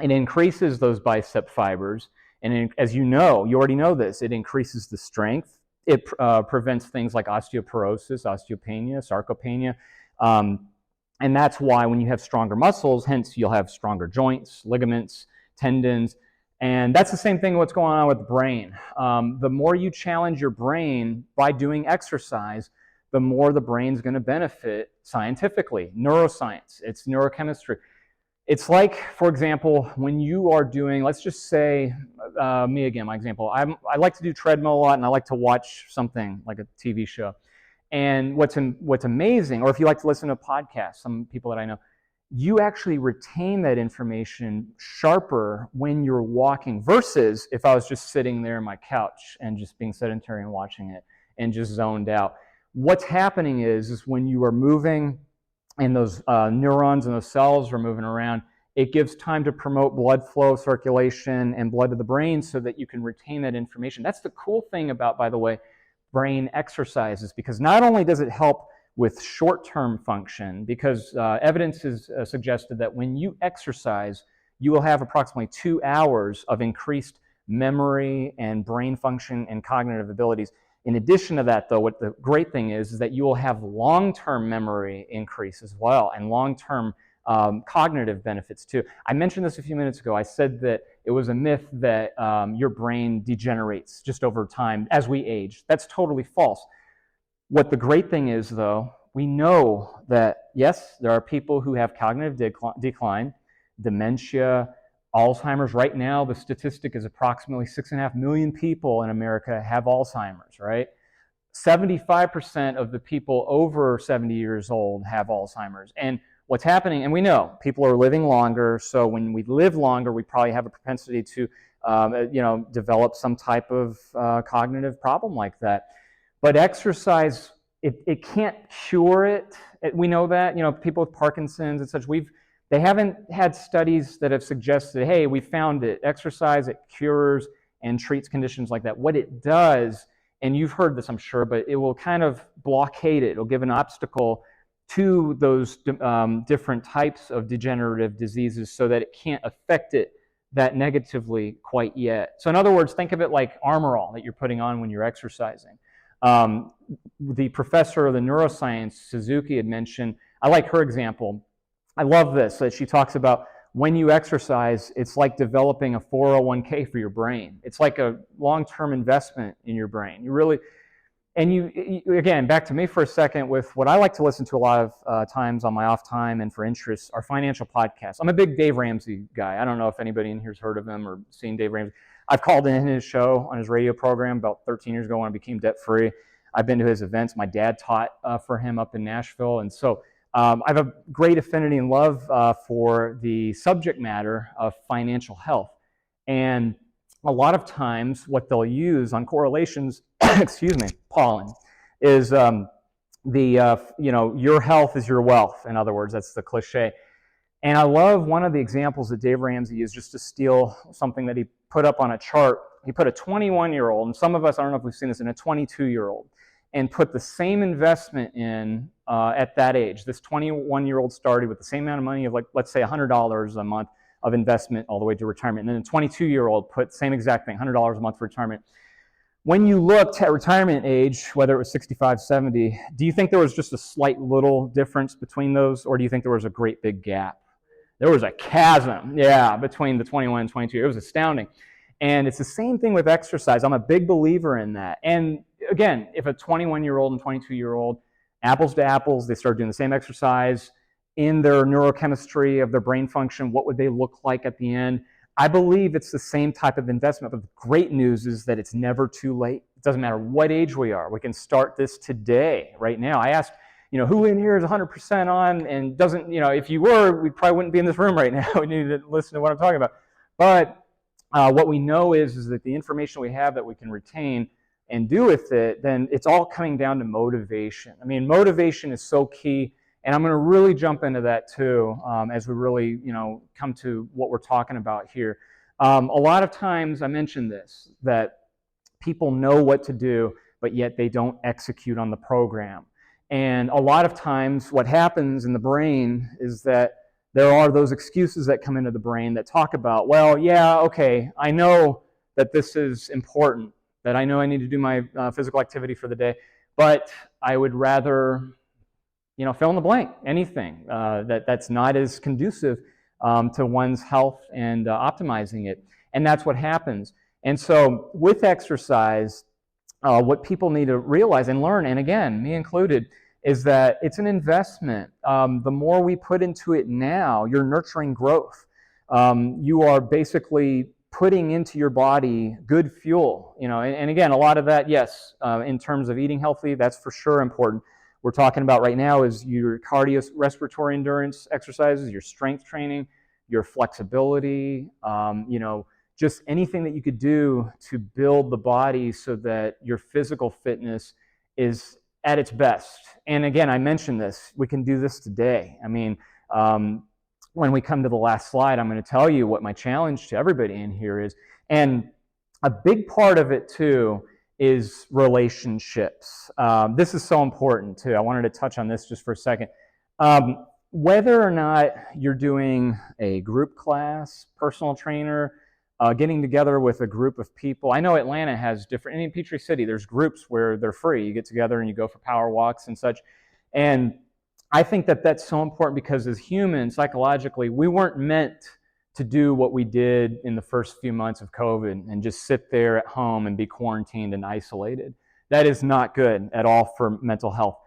it increases those bicep fibers. And as you already know this, it increases the strength. It prevents things like osteoporosis, osteopenia, sarcopenia. And that's why when you have stronger muscles, hence you'll have stronger joints, ligaments, tendons. And that's the same thing what's going on with the brain. The more you challenge your brain by doing exercise, the more the brain's going to benefit scientifically. Neuroscience, it's neurochemistry. It's like, for example, when you are doing, let's just say, me again, my example. I like to do treadmill a lot, and I like to watch something like a TV show. And what's amazing, or if you like to listen to a podcast, some people that I know, you actually retain that information sharper when you're walking versus if I was just sitting there on my couch and just being sedentary and watching it and just zoned out. What's happening is when you are moving and those neurons and those cells are moving around, it gives time to promote blood flow, circulation, and blood to the brain so that you can retain that information. That's the cool thing about, by the way, brain exercises, because not only does it help with short-term function, because evidence has suggested that when you exercise, you will have approximately 2 hours of increased memory and brain function and cognitive abilities. In addition to that, though, what the great thing is that you will have long-term memory increase as well, and long-term cognitive benefits too. I mentioned this a few minutes ago. I said that it was a myth that your brain degenerates just over time as we age. That's totally false. What the great thing is, though, we know that, yes, there are people who have cognitive decline, dementia, Alzheimer's. Right now, the statistic is approximately 6.5 million people in America have Alzheimer's, right? 75% of the people over 70 years old have Alzheimer's. And what's happening, and we know people are living longer, so when we live longer, we probably have a propensity to develop some type of cognitive problem like that. But exercise, it can't cure it. We know that. People with Parkinson's and such, they haven't had studies that have suggested, hey, we found it. Exercise, it cures and treats conditions like that. What it does, and you've heard this, I'm sure, but it will kind of blockade it. It'll give an obstacle to those different types of degenerative diseases so that it can't affect it that negatively quite yet. So in other words, think of it like Armor All that you're putting on when you're exercising. The professor of the neuroscience, Suzuki, had mentioned, I like her example. I love this, that she talks about when you exercise, it's like developing a 401k for your brain. It's like a long-term investment in your brain. You really, and you again, back to me for a second with what I like to listen to a lot of times on my off time and for interests are financial podcasts. I'm a big Dave Ramsey guy. I don't know if anybody in here's heard of him or seen Dave Ramsey. I've called in his show on his radio program about 13 years ago when I became debt-free. I've been to his events. My dad taught for him up in Nashville. And so I have a great affinity and love for the subject matter of financial health. And a lot of times what they'll use on correlations, excuse me, pollen, is your health is your wealth. In other words, that's the cliche. And I love one of the examples that Dave Ramsey used, just to steal something that he put up on a chart. He put a 21-year-old, and some of us, I don't know if we've seen this, in a 22-year-old, and put the same investment in at that age. This 21-year-old started with the same amount of money of, like, let's say $100 a month of investment all the way to retirement. And then a 22-year-old put the same exact thing, $100 a month for retirement. When you looked at retirement age, whether it was 65, 70, do you think there was just a slight little difference between those, or do you think there was a great big gap? There was a chasm, between the 21 and 22. It was astounding. And it's the same thing with exercise. I'm a big believer in that. And again, if a 21-year-old and 22-year-old, apples to apples, they start doing the same exercise in their neurochemistry of their brain function, what would they look like at the end? I believe it's the same type of investment, but the great news is that it's never too late. It doesn't matter what age we are. We can start this today, right now. I asked, who in here is 100% on and doesn't, if you were, we probably wouldn't be in this room right now. We need to listen to what I'm talking about. But what we know is that the information we have that we can retain and do with it, then it's all coming down to motivation. I mean, motivation is so key, and I'm going to really jump into that too as we really, come to what we're talking about here. A lot of times, I mentioned this, that people know what to do, but yet they don't execute on the program. And a lot of times, what happens in the brain is that there are those excuses that come into the brain that talk about, well, yeah, okay, I know that this is important, that I know I need to do my physical activity for the day, but I would rather, fill in the blank, anything that's not as conducive to one's health and optimizing it. And that's what happens. And so with exercise, what people need to realize and learn, and again, me included, is that it's an investment. The more we put into it now, you're nurturing growth. You are basically putting into your body good fuel. And again, a lot of that, yes, in terms of eating healthy, that's for sure important. We're talking about right now is your cardiorespiratory endurance exercises, your strength training, your flexibility, just anything that you could do to build the body so that your physical fitness is at its best. And again, I mentioned this, we can do this today. I mean, when we come to the last slide, I'm going to tell you what my challenge to everybody in here is. And a big part of it too is relationships. This is so important too. I wanted to touch on this just for a second. Whether or not you're doing a group class, personal trainer, getting together with a group of people. I know Atlanta has different, and in Peachtree City, there's groups where they're free. You get together and you go for power walks and such. And I think that that's so important because as humans, psychologically, we weren't meant to do what we did in the first few months of COVID and just sit there at home and be quarantined and isolated. That is not good at all for mental health.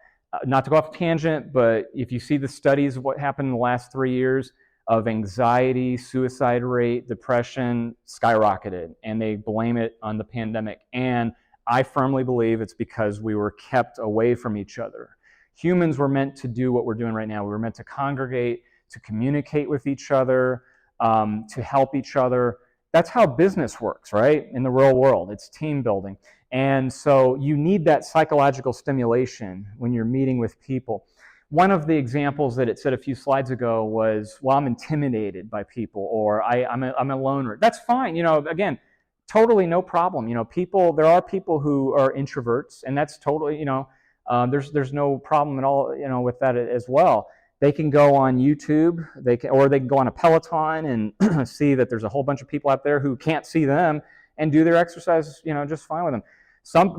Not to go off a tangent, but if you see the studies of what happened in the last 3 years, of anxiety, suicide rate, depression skyrocketed, and they blame it on the pandemic. And I firmly believe it's because we were kept away from each other. Humans were meant to do what we're doing right now. We were meant to congregate, to communicate with each other, to help each other. That's how business works, right? In the real world, it's team building. And so you need that psychological stimulation when you're meeting with people. One of the examples that it said a few slides ago was, well, I'm intimidated by people, or I'm a loner. That's fine. Again, totally no problem. There are people who are introverts, and that's totally, there's no problem at all, with that as well. They can go on YouTube, or they can go on a Peloton and see that there's a whole bunch of people out there who can't see them and do their exercise, just fine with them.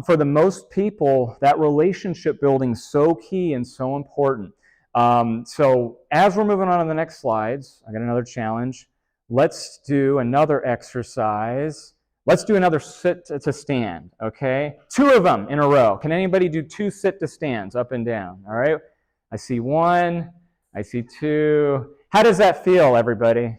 For the most people, that relationship building is so key and so important. So as we're moving on to the next slides, I got another challenge. Let's do another exercise. Let's do another sit to stand, okay? 2 of them in a row. Can anybody do 2 sit to stands up and down, all right? I see 1, I see 2. How does that feel, everybody?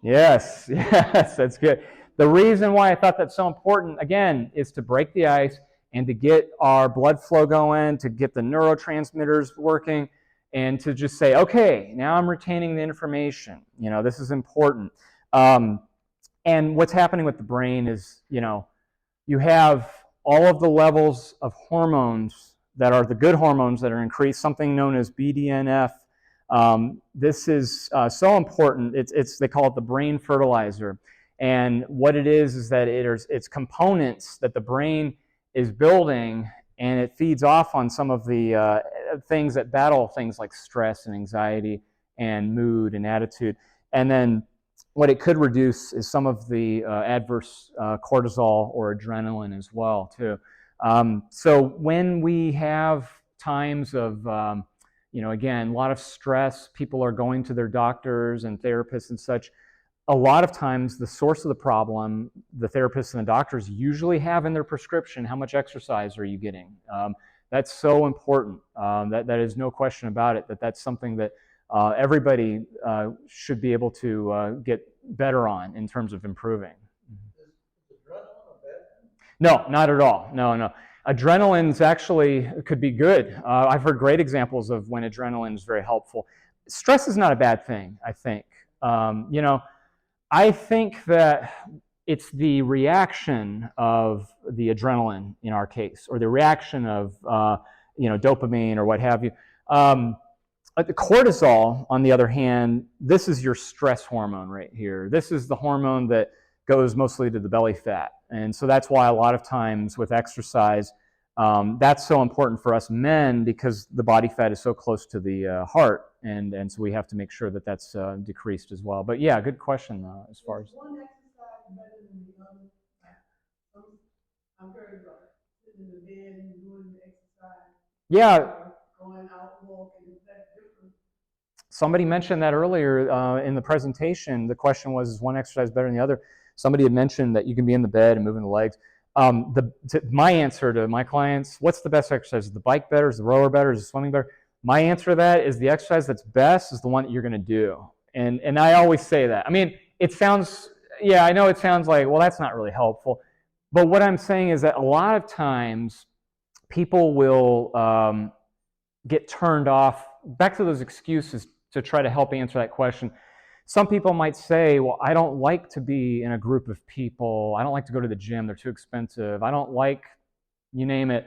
Yes, that's good. The reason why I thought that's so important, again, is to break the ice and to get our blood flow going, to get the neurotransmitters working, and to just say, okay, now I'm retaining the information. This is important. And what's happening with the brain is, you have all of the levels of hormones that are the good hormones that are increased, something known as BDNF. This is so important. They call it the brain fertilizer. And what it is that it's components that the brain is building, and it feeds off on some of the things that battle things like stress and anxiety and mood and attitude. And then what it could reduce is some of the adverse cortisol or adrenaline as well, too. So when we have times of, again, a lot of stress, people are going to their doctors and therapists and such. A lot of times the source of the problem, the therapists and the doctors usually have in their prescription, how much exercise are you getting? That's so important. That is no question about it, that's something that everybody should be able to get better on in terms of improving. Is adrenaline a bad thing? No, not at all. No. Adrenaline's actually could be good. I've heard great examples of when adrenaline is very helpful. Stress is not a bad thing, I think. I think that it's the reaction of the adrenaline in our case, or the reaction of dopamine or what have you. The cortisol, on the other hand, this is your stress hormone right here. This is the hormone that goes mostly to the belly fat. And so that's why a lot of times with exercise, that's so important for us men, because the body fat is so close to the heart. And so we have to make sure that that's decreased as well. But yeah, good question as far as. One exercise better than the other? I'm very about sitting in the bed and doing the exercise. Yeah. Going out walking, is that different? Somebody mentioned that earlier in the presentation. The question was, is one exercise better than the other? Somebody had mentioned that you can be in the bed and moving the legs. My answer to my clients, what's the best exercise? Is the bike better? Is the rower better? Is the swimming better? My answer to that is the exercise that's best is the one that you're going to do. And I always say that. I mean, it sounds, I know it sounds like, well, that's not really helpful. But what I'm saying is that a lot of times people will get turned off, back to those excuses to try to help answer that question. Some people might say, well, I don't like to be in a group of people. I don't like to go to the gym. They're too expensive. I don't like, you name it.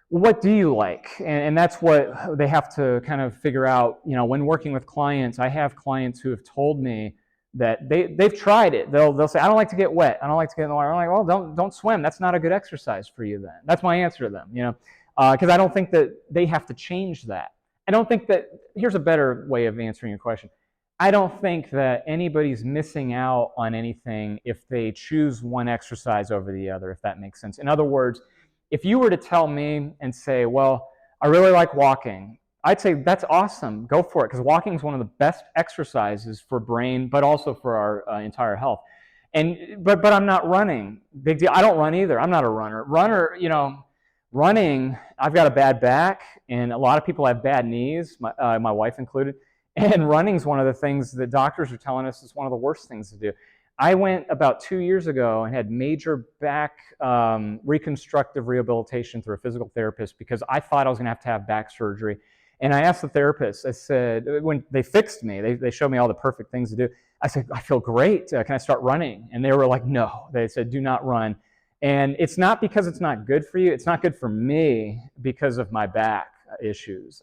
What do you like? And that's what they have to kind of figure out. When working with clients, I have clients who have told me that they've tried it. They'll say, I don't like to get wet. I don't like to get in the water. I'm like, well, don't swim. That's not a good exercise for you then. That's my answer to them, because I don't think that they have to change that. I don't think that, here's a better way of answering your question. I don't think that anybody's missing out on anything if they choose one exercise over the other, if that makes sense. In other words, if you were to tell me and say, well, I really like walking, I'd say that's awesome, go for it, because walking is one of the best exercises for brain, but also for our entire health. But I'm not running. Big deal. I don't run either. I'm not a runner. Running, I've got a bad back, and a lot of people have bad knees, my wife included. And running is one of the things that doctors are telling us is one of the worst things to do. I went about 2 years ago and had major back reconstructive rehabilitation through a physical therapist because I thought I was going to have back surgery. And I asked the therapist, I said, when they fixed me, they showed me all the perfect things to do. I said, I feel great. Can I start running? And they were like, no. They said, do not run. And it's not because it's not good for you. It's not good for me because of my back issues.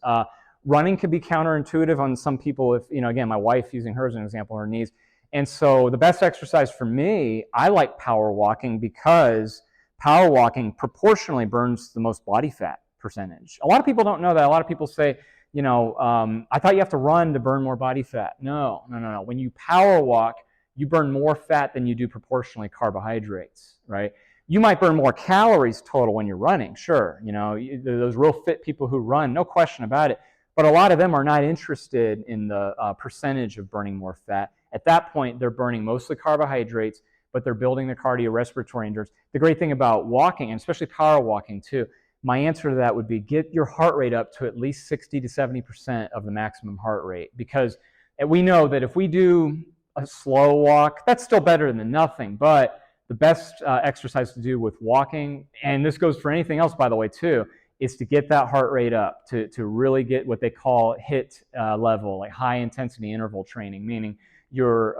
Running can be counterintuitive on some people if, again, my wife, using her as an example, her knees. And so the best exercise for me, I like power walking because power walking proportionally burns the most body fat percentage. A lot of people don't know that. A lot of people say, I thought you have to run to burn more body fat. No. When you power walk, you burn more fat than you do proportionally carbohydrates, right? You might burn more calories total when you're running, sure. Those real fit people who run, no question about it. But a lot of them are not interested in the percentage of burning more fat. At that point, they're burning mostly carbohydrates, but they're building their cardiorespiratory endurance. The great thing about walking, and especially power walking too, my answer to that would be get your heart rate up to at least 60 to 70% of the maximum heart rate. Because we know that if we do a slow walk, that's still better than nothing. But the best exercise to do with walking, and this goes for anything else, by the way, too, is to get that heart rate up, to really get what they call HIIT level, like high intensity interval training, meaning you're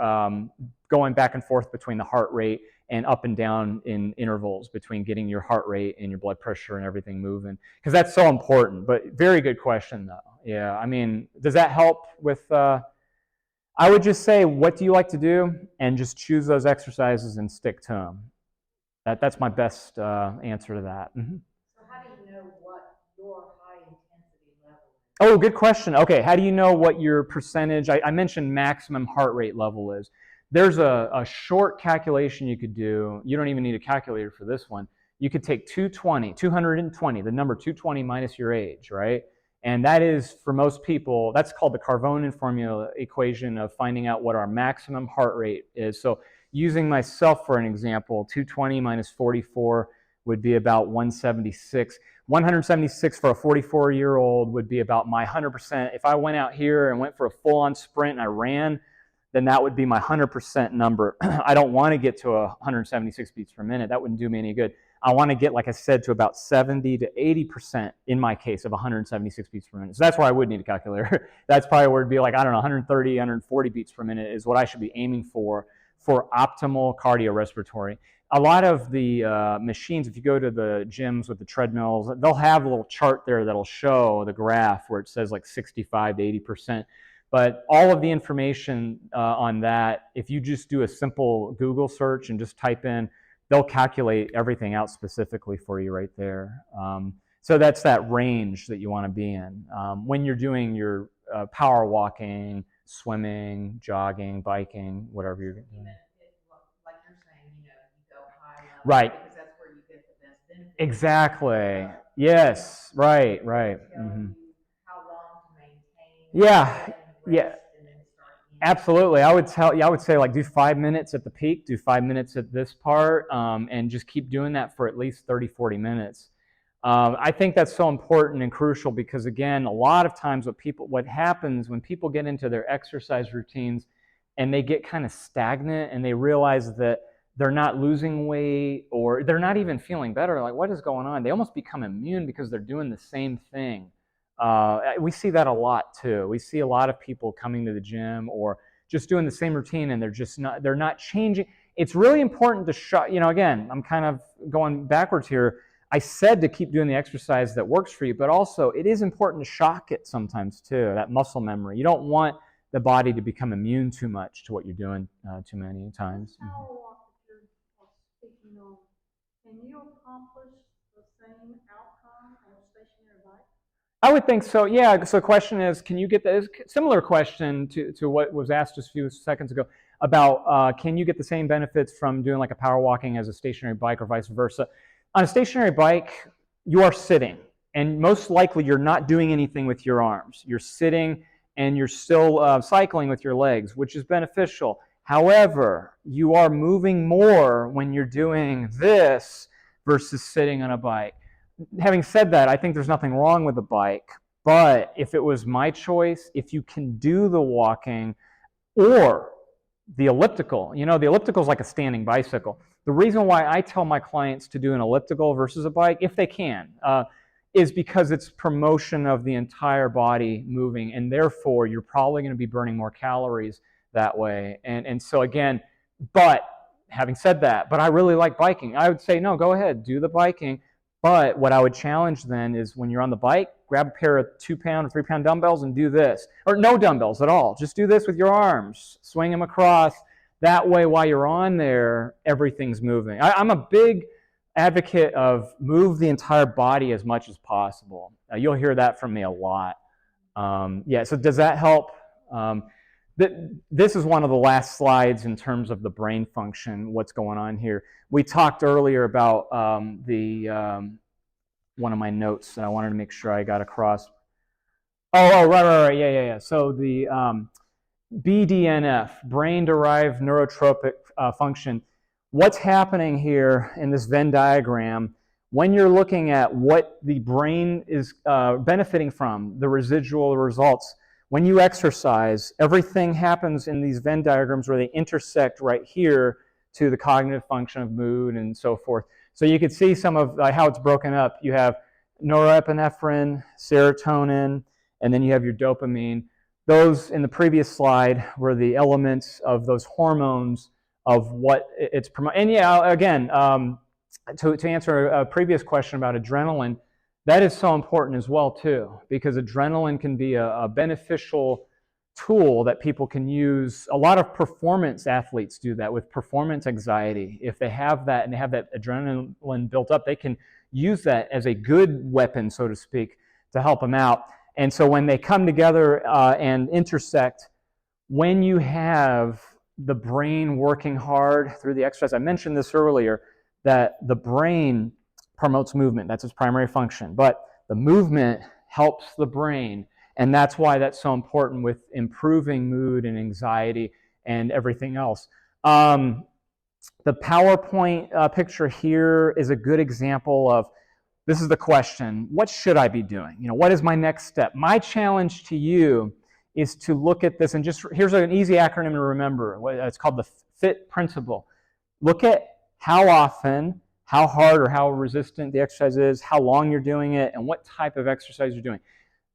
going back and forth between the heart rate and up and down in intervals between getting your heart rate and your blood pressure and everything moving, because that's so important. But very good question, though. Yeah, I mean, does that help with, I would just say, what do you like to do? And just choose those exercises and stick to them. That's my best answer to that. Mm-hmm. So how do you know what your high intensity level is? Oh, good question. Okay, how do you know what your percentage, I mentioned maximum heart rate level is. There's a short calculation you could do. You don't even need a calculator for this one. You could take 220, the number 220 minus your age, right? And that is, for most people, that's called the Carbonin formula equation of finding out what our maximum heart rate is. So using myself for an example, 220 minus 44 would be about 176. 176 for a 44-year-old would be about my 100%. If I went out here and went for a full-on sprint and I ran, then that would be my 100% number. I don't want to get to 176 beats per minute. That wouldn't do me any good. I want to get, like I said, to about 70 to 80% in my case of 176 beats per minute. So that's where I would need a calculator. That's probably where it'd be like, I don't know, 130, 140 beats per minute is what I should be aiming for for optimal cardiorespiratory. A lot of the machines, if you go to the gyms with the treadmills, they'll have a little chart there that'll show the graph where it says like 65 to 80%. But all of the information on that, if you just do a simple Google search and just type in, they'll calculate everything out specifically for you right there. So that's that range that you want to be in. When you're doing your power walking, swimming, jogging, biking, whatever you're doing. Like you're saying, you go high level. Right. Because that's where you get the best benefit. Exactly. Yes. Right. Mm-hmm. How long to maintain. Yeah. Yeah. And then start again. Absolutely. I would say like do 5 minutes at the peak, do 5 minutes at this part, and just keep doing that for at least 30, 40 minutes. I think that's so important and crucial because, again, a lot of times what happens when people get into their exercise routines and they get kind of stagnant and they realize that they're not losing weight or they're not even feeling better, like what is going on? They almost become immune because they're doing the same thing. We see that a lot too. We see a lot of people coming to the gym or just doing the same routine and they're not changing. It's really important to again, I'm kind of going backwards here. I said to keep doing the exercise that works for you, but also it is important to shock it sometimes too, that muscle memory. You don't want the body to become immune too much to what you're doing too many times. Power walk that you're speaking of, can you accomplish the same outcome on a stationary bike? I would think so, yeah. So the question is, can you get that? Similar question to what was asked just a few seconds ago about can you get the same benefits from doing like a power walking as a stationary bike or vice versa? On a stationary bike, you are sitting, and most likely you're not doing anything with your arms. You're sitting, and you're still cycling with your legs, which is beneficial. However, you are moving more when you're doing this versus sitting on a bike. Having said that, I think there's nothing wrong with the bike, but if it was my choice, if you can do the walking or the elliptical, the elliptical is like a standing bicycle. The reason why I tell my clients to do an elliptical versus a bike, if they can, is because it's promotion of the entire body moving, and therefore you're probably going to be burning more calories that way. And so again, but having said that, but I really like biking. I would say, no, go ahead, do the biking. But what I would challenge then is when you're on the bike, grab a pair of 2-pound or 3-pound dumbbells and do this. Or no dumbbells at all. Just do this with your arms. Swing them across. That way, while you're on there, everything's moving. I'm a big advocate of move the entire body as much as possible. You'll hear that from me a lot. So does that help? This is one of the last slides in terms of the brain function, what's going on here. We talked earlier about one of my notes that I wanted to make sure I got across. Right. Yeah. So the BDNF, brain-derived neurotropic function. What's happening here in this Venn diagram, when you're looking at what the brain is benefiting from, the residual results, when you exercise, everything happens in these Venn diagrams where they intersect right here to the cognitive function of mood and so forth. So you can see some of how it's broken up. You have norepinephrine, serotonin, and then you have your dopamine. Those in the previous slide were the elements of those hormones of what it's promoting. And yeah, again, to answer a previous question about adrenaline, that is so important as well too, because adrenaline can be a beneficial tool that people can use. A lot of performance athletes do that with performance anxiety. If they have that and they have that adrenaline built up, they can use that as a good weapon, so to speak, to help them out. And so when they come together and intersect, when you have the brain working hard through the exercise, I mentioned this earlier, that the brain promotes movement. That's its primary function. But the movement helps the brain, and that's why that's so important with improving mood and anxiety and everything else. The PowerPoint picture here is a good example of, this is the question, what should I be doing? What is my next step? My challenge to you is to look at this, and just here's an easy acronym to remember. It's called the FIT principle. Look at how often, how hard or how resistant the exercise is, how long you're doing it, and what type of exercise you're doing.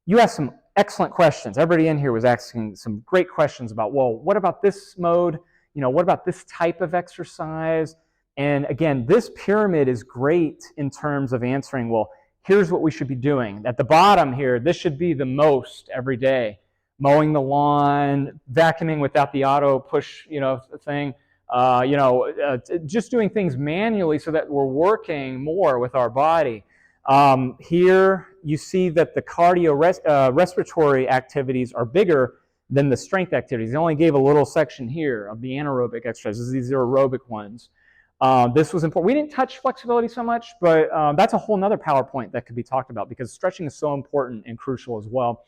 You asked some excellent questions. Everybody in here was asking some great questions about, well, what about this mode? what about this type of exercise? And again, this pyramid is great in terms of answering, well, here's what we should be doing. At the bottom here, this should be the most every day. Mowing the lawn, vacuuming without the auto push, thing. Just doing things manually so that we're working more with our body. Here you see that the respiratory activities are bigger than the strength activities. They only gave a little section here of the anaerobic exercises. These are aerobic ones. This was important. We didn't touch flexibility so much, but that's a whole nother PowerPoint that could be talked about because stretching is so important and crucial as well.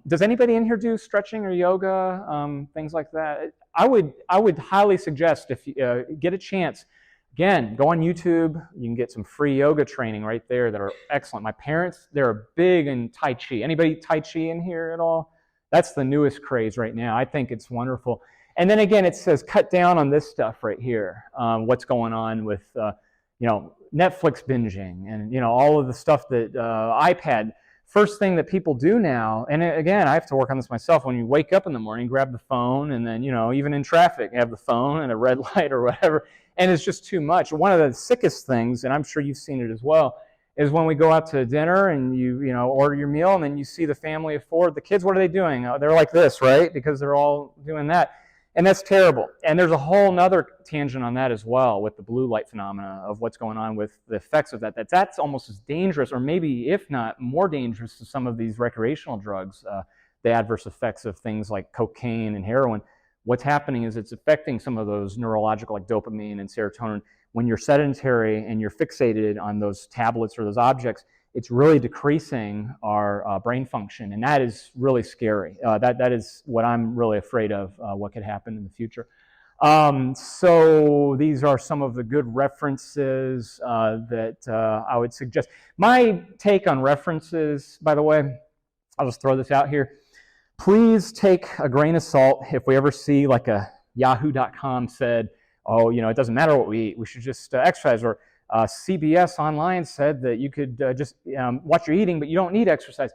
Does anybody in here do stretching or yoga, things like that? I would highly suggest, if you get a chance, again, go on YouTube. You can get some free yoga training right there that are excellent. My parents, they're big in Tai Chi. Anybody Tai Chi in here at all? That's the newest craze right now. I think it's wonderful. And then again, it says cut down on this stuff right here. What's going on with Netflix binging and all of the stuff that iPad. First thing that people do now, and again, I have to work on this myself. When you wake up in the morning, grab the phone, and then even in traffic, have the phone and a red light or whatever, and it's just too much. One of the sickest things, and I'm sure you've seen it as well, is when we go out to dinner and you order your meal, and then you see the family of four. The kids, what are they doing? They're like this, right? Because they're all doing that. And that's terrible. And there's a whole nother tangent on that as well with the blue light phenomena of what's going on with the effects of that. That's almost as dangerous, or maybe if not more dangerous to some of these recreational drugs, the adverse effects of things like cocaine and heroin. What's happening is it's affecting some of those neurological, like dopamine and serotonin. When you're sedentary and you're fixated on those tablets or those objects, it's really decreasing our brain function, and that is really scary. That is what I'm really afraid of, what could happen in the future. So these are some of the good references that I would suggest. My take on references, by the way, I'll just throw this out here. Please take a grain of salt if we ever see like a yahoo.com said, oh, it doesn't matter what we eat, we should just exercise, or CBS online said that you could just watch your eating, but you don't need exercise.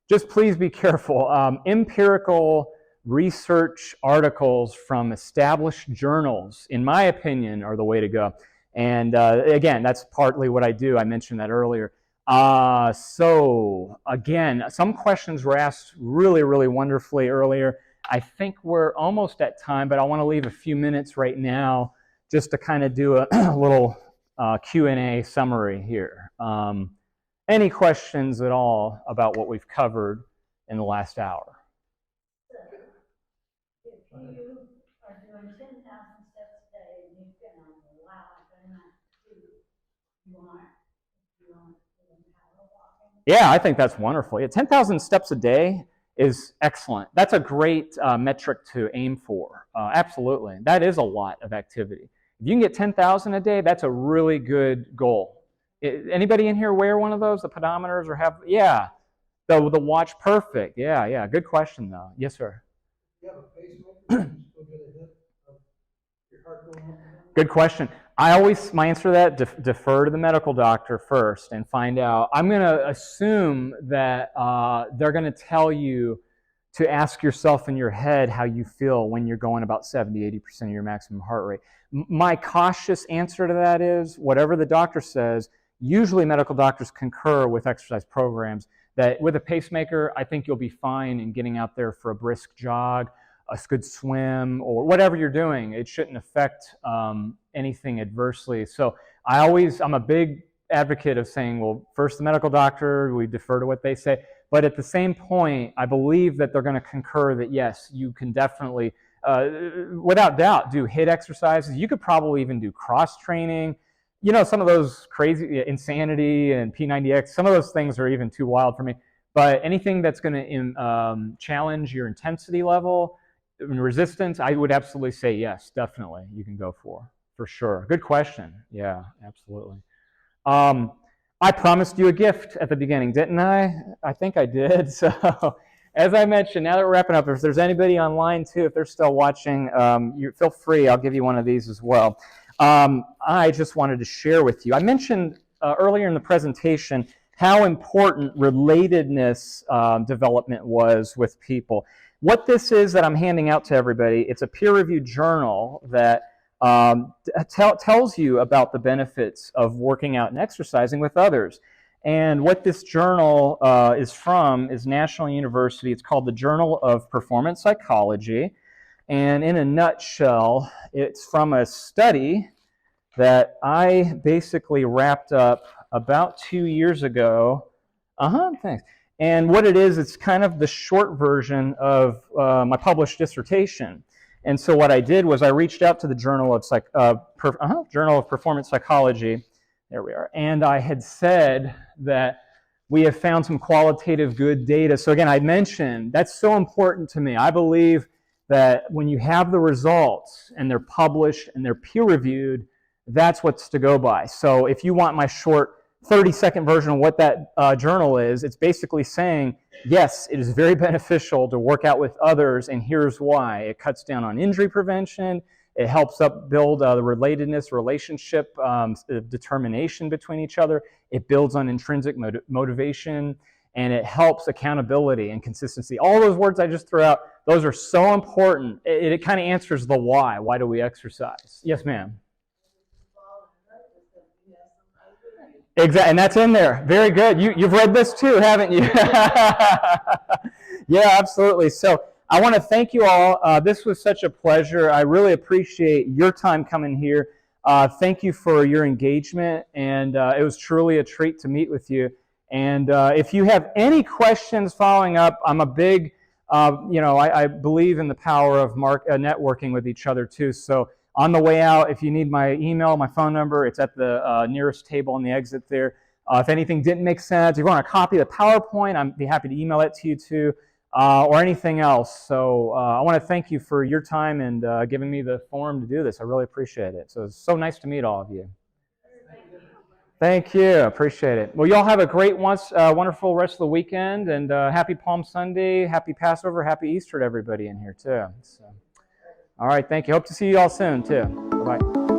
Just please be careful. Empirical research articles from established journals, in my opinion, are the way to go. And again, that's partly what I do. I mentioned that earlier. So again, some questions were asked really, really wonderfully earlier. I think we're almost at time, but I want to leave a few minutes right now just to kind of do a little Q&A summary here. Any questions at all about what we've covered in the last hour? If you are doing 10,000 steps a day and you've been on a lot, and you want power walking? Yeah, I think that's wonderful. Yeah, 10,000 steps a day is excellent. That's a great metric to aim for. Absolutely. That is a lot of activity. If you can get 10,000 a day, that's a really good goal. Anybody in here wear one of those, the pedometers, or have? Yeah, the watch, perfect. Yeah. Good question though. Yes, sir. You have a pacemaker, you still get a hit of your heart going up and down? Good question. My answer to that, defer to the medical doctor first and find out. I'm going to assume that they're going to tell you to ask yourself in your head how you feel when you're going about 70-80% of your maximum heart rate. My cautious answer to that is, whatever the doctor says, usually medical doctors concur with exercise programs, that with a pacemaker, I think you'll be fine in getting out there for a brisk jog, a good swim, or whatever you're doing. It shouldn't affect anything adversely. So I'm a big advocate of saying, well, first the medical doctor, we defer to what they say. But at the same point, I believe that they're going to concur that, yes, you can definitely, without doubt, do HIIT exercises. You could probably even do cross-training. Some of those crazy Insanity and P90X, some of those things are even too wild for me. But anything that's going to challenge your intensity level and resistance, I would absolutely say yes, definitely, you can go for sure. Good question. Yeah, absolutely. I promised you a gift at the beginning, didn't I? I think I did. So as I mentioned, now that we're wrapping up, if there's anybody online too, if they're still watching, you feel free. I'll give you one of these as well. I just wanted to share with you. I mentioned earlier in the presentation how important relatedness development was with people. what this is that I'm handing out to everybody, it's a peer-reviewed journal that tells you about the benefits of working out and exercising with others. And what this journal is from is National University. It's called the Journal of Performance Psychology. And in a nutshell, it's from a study that I basically wrapped up about 2 years ago. Thanks. And what it is, it's kind of the short version of my published dissertation. And so what I did was I reached out to the Journal of Performance Psychology. There we are. And I had said that we have found some qualitative good data. So again, I mentioned that's so important to me. I believe that when you have the results and they're published and they're peer-reviewed, that's what's to go by. So if you want my short 30-second version of what that journal is, it's basically saying, yes, it is very beneficial to work out with others, and here's why. It cuts down on injury prevention. It helps up build the relatedness, relationship, determination between each other. It builds on intrinsic motivation, and it helps accountability and consistency. All those words I just threw out, those are so important. It kind of answers the why. Why do we exercise? Yes, ma'am. Exactly, and that's in there. Very good. You've read this too, haven't you? Yeah, absolutely. So I want to thank you all. This was such a pleasure. I really appreciate your time coming here. Thank you for your engagement, and it was truly a treat to meet with you. And if you have any questions following up, I'm a big, I believe in the power of networking with each other too. So on the way out, if you need my email, my phone number, it's at the nearest table on the exit there. If anything didn't make sense, if you want a copy of the PowerPoint, I'd be happy to email it to you too, or anything else. So I want to thank you for your time and giving me the forum to do this. I really appreciate it. So it's so nice to meet all of you. Thank you. Appreciate it. Well, y'all have a great, wonderful rest of the weekend, and happy Palm Sunday, happy Passover, happy Easter to everybody in here too. So. All right, thank you. Hope to see you all soon, too. Bye-bye.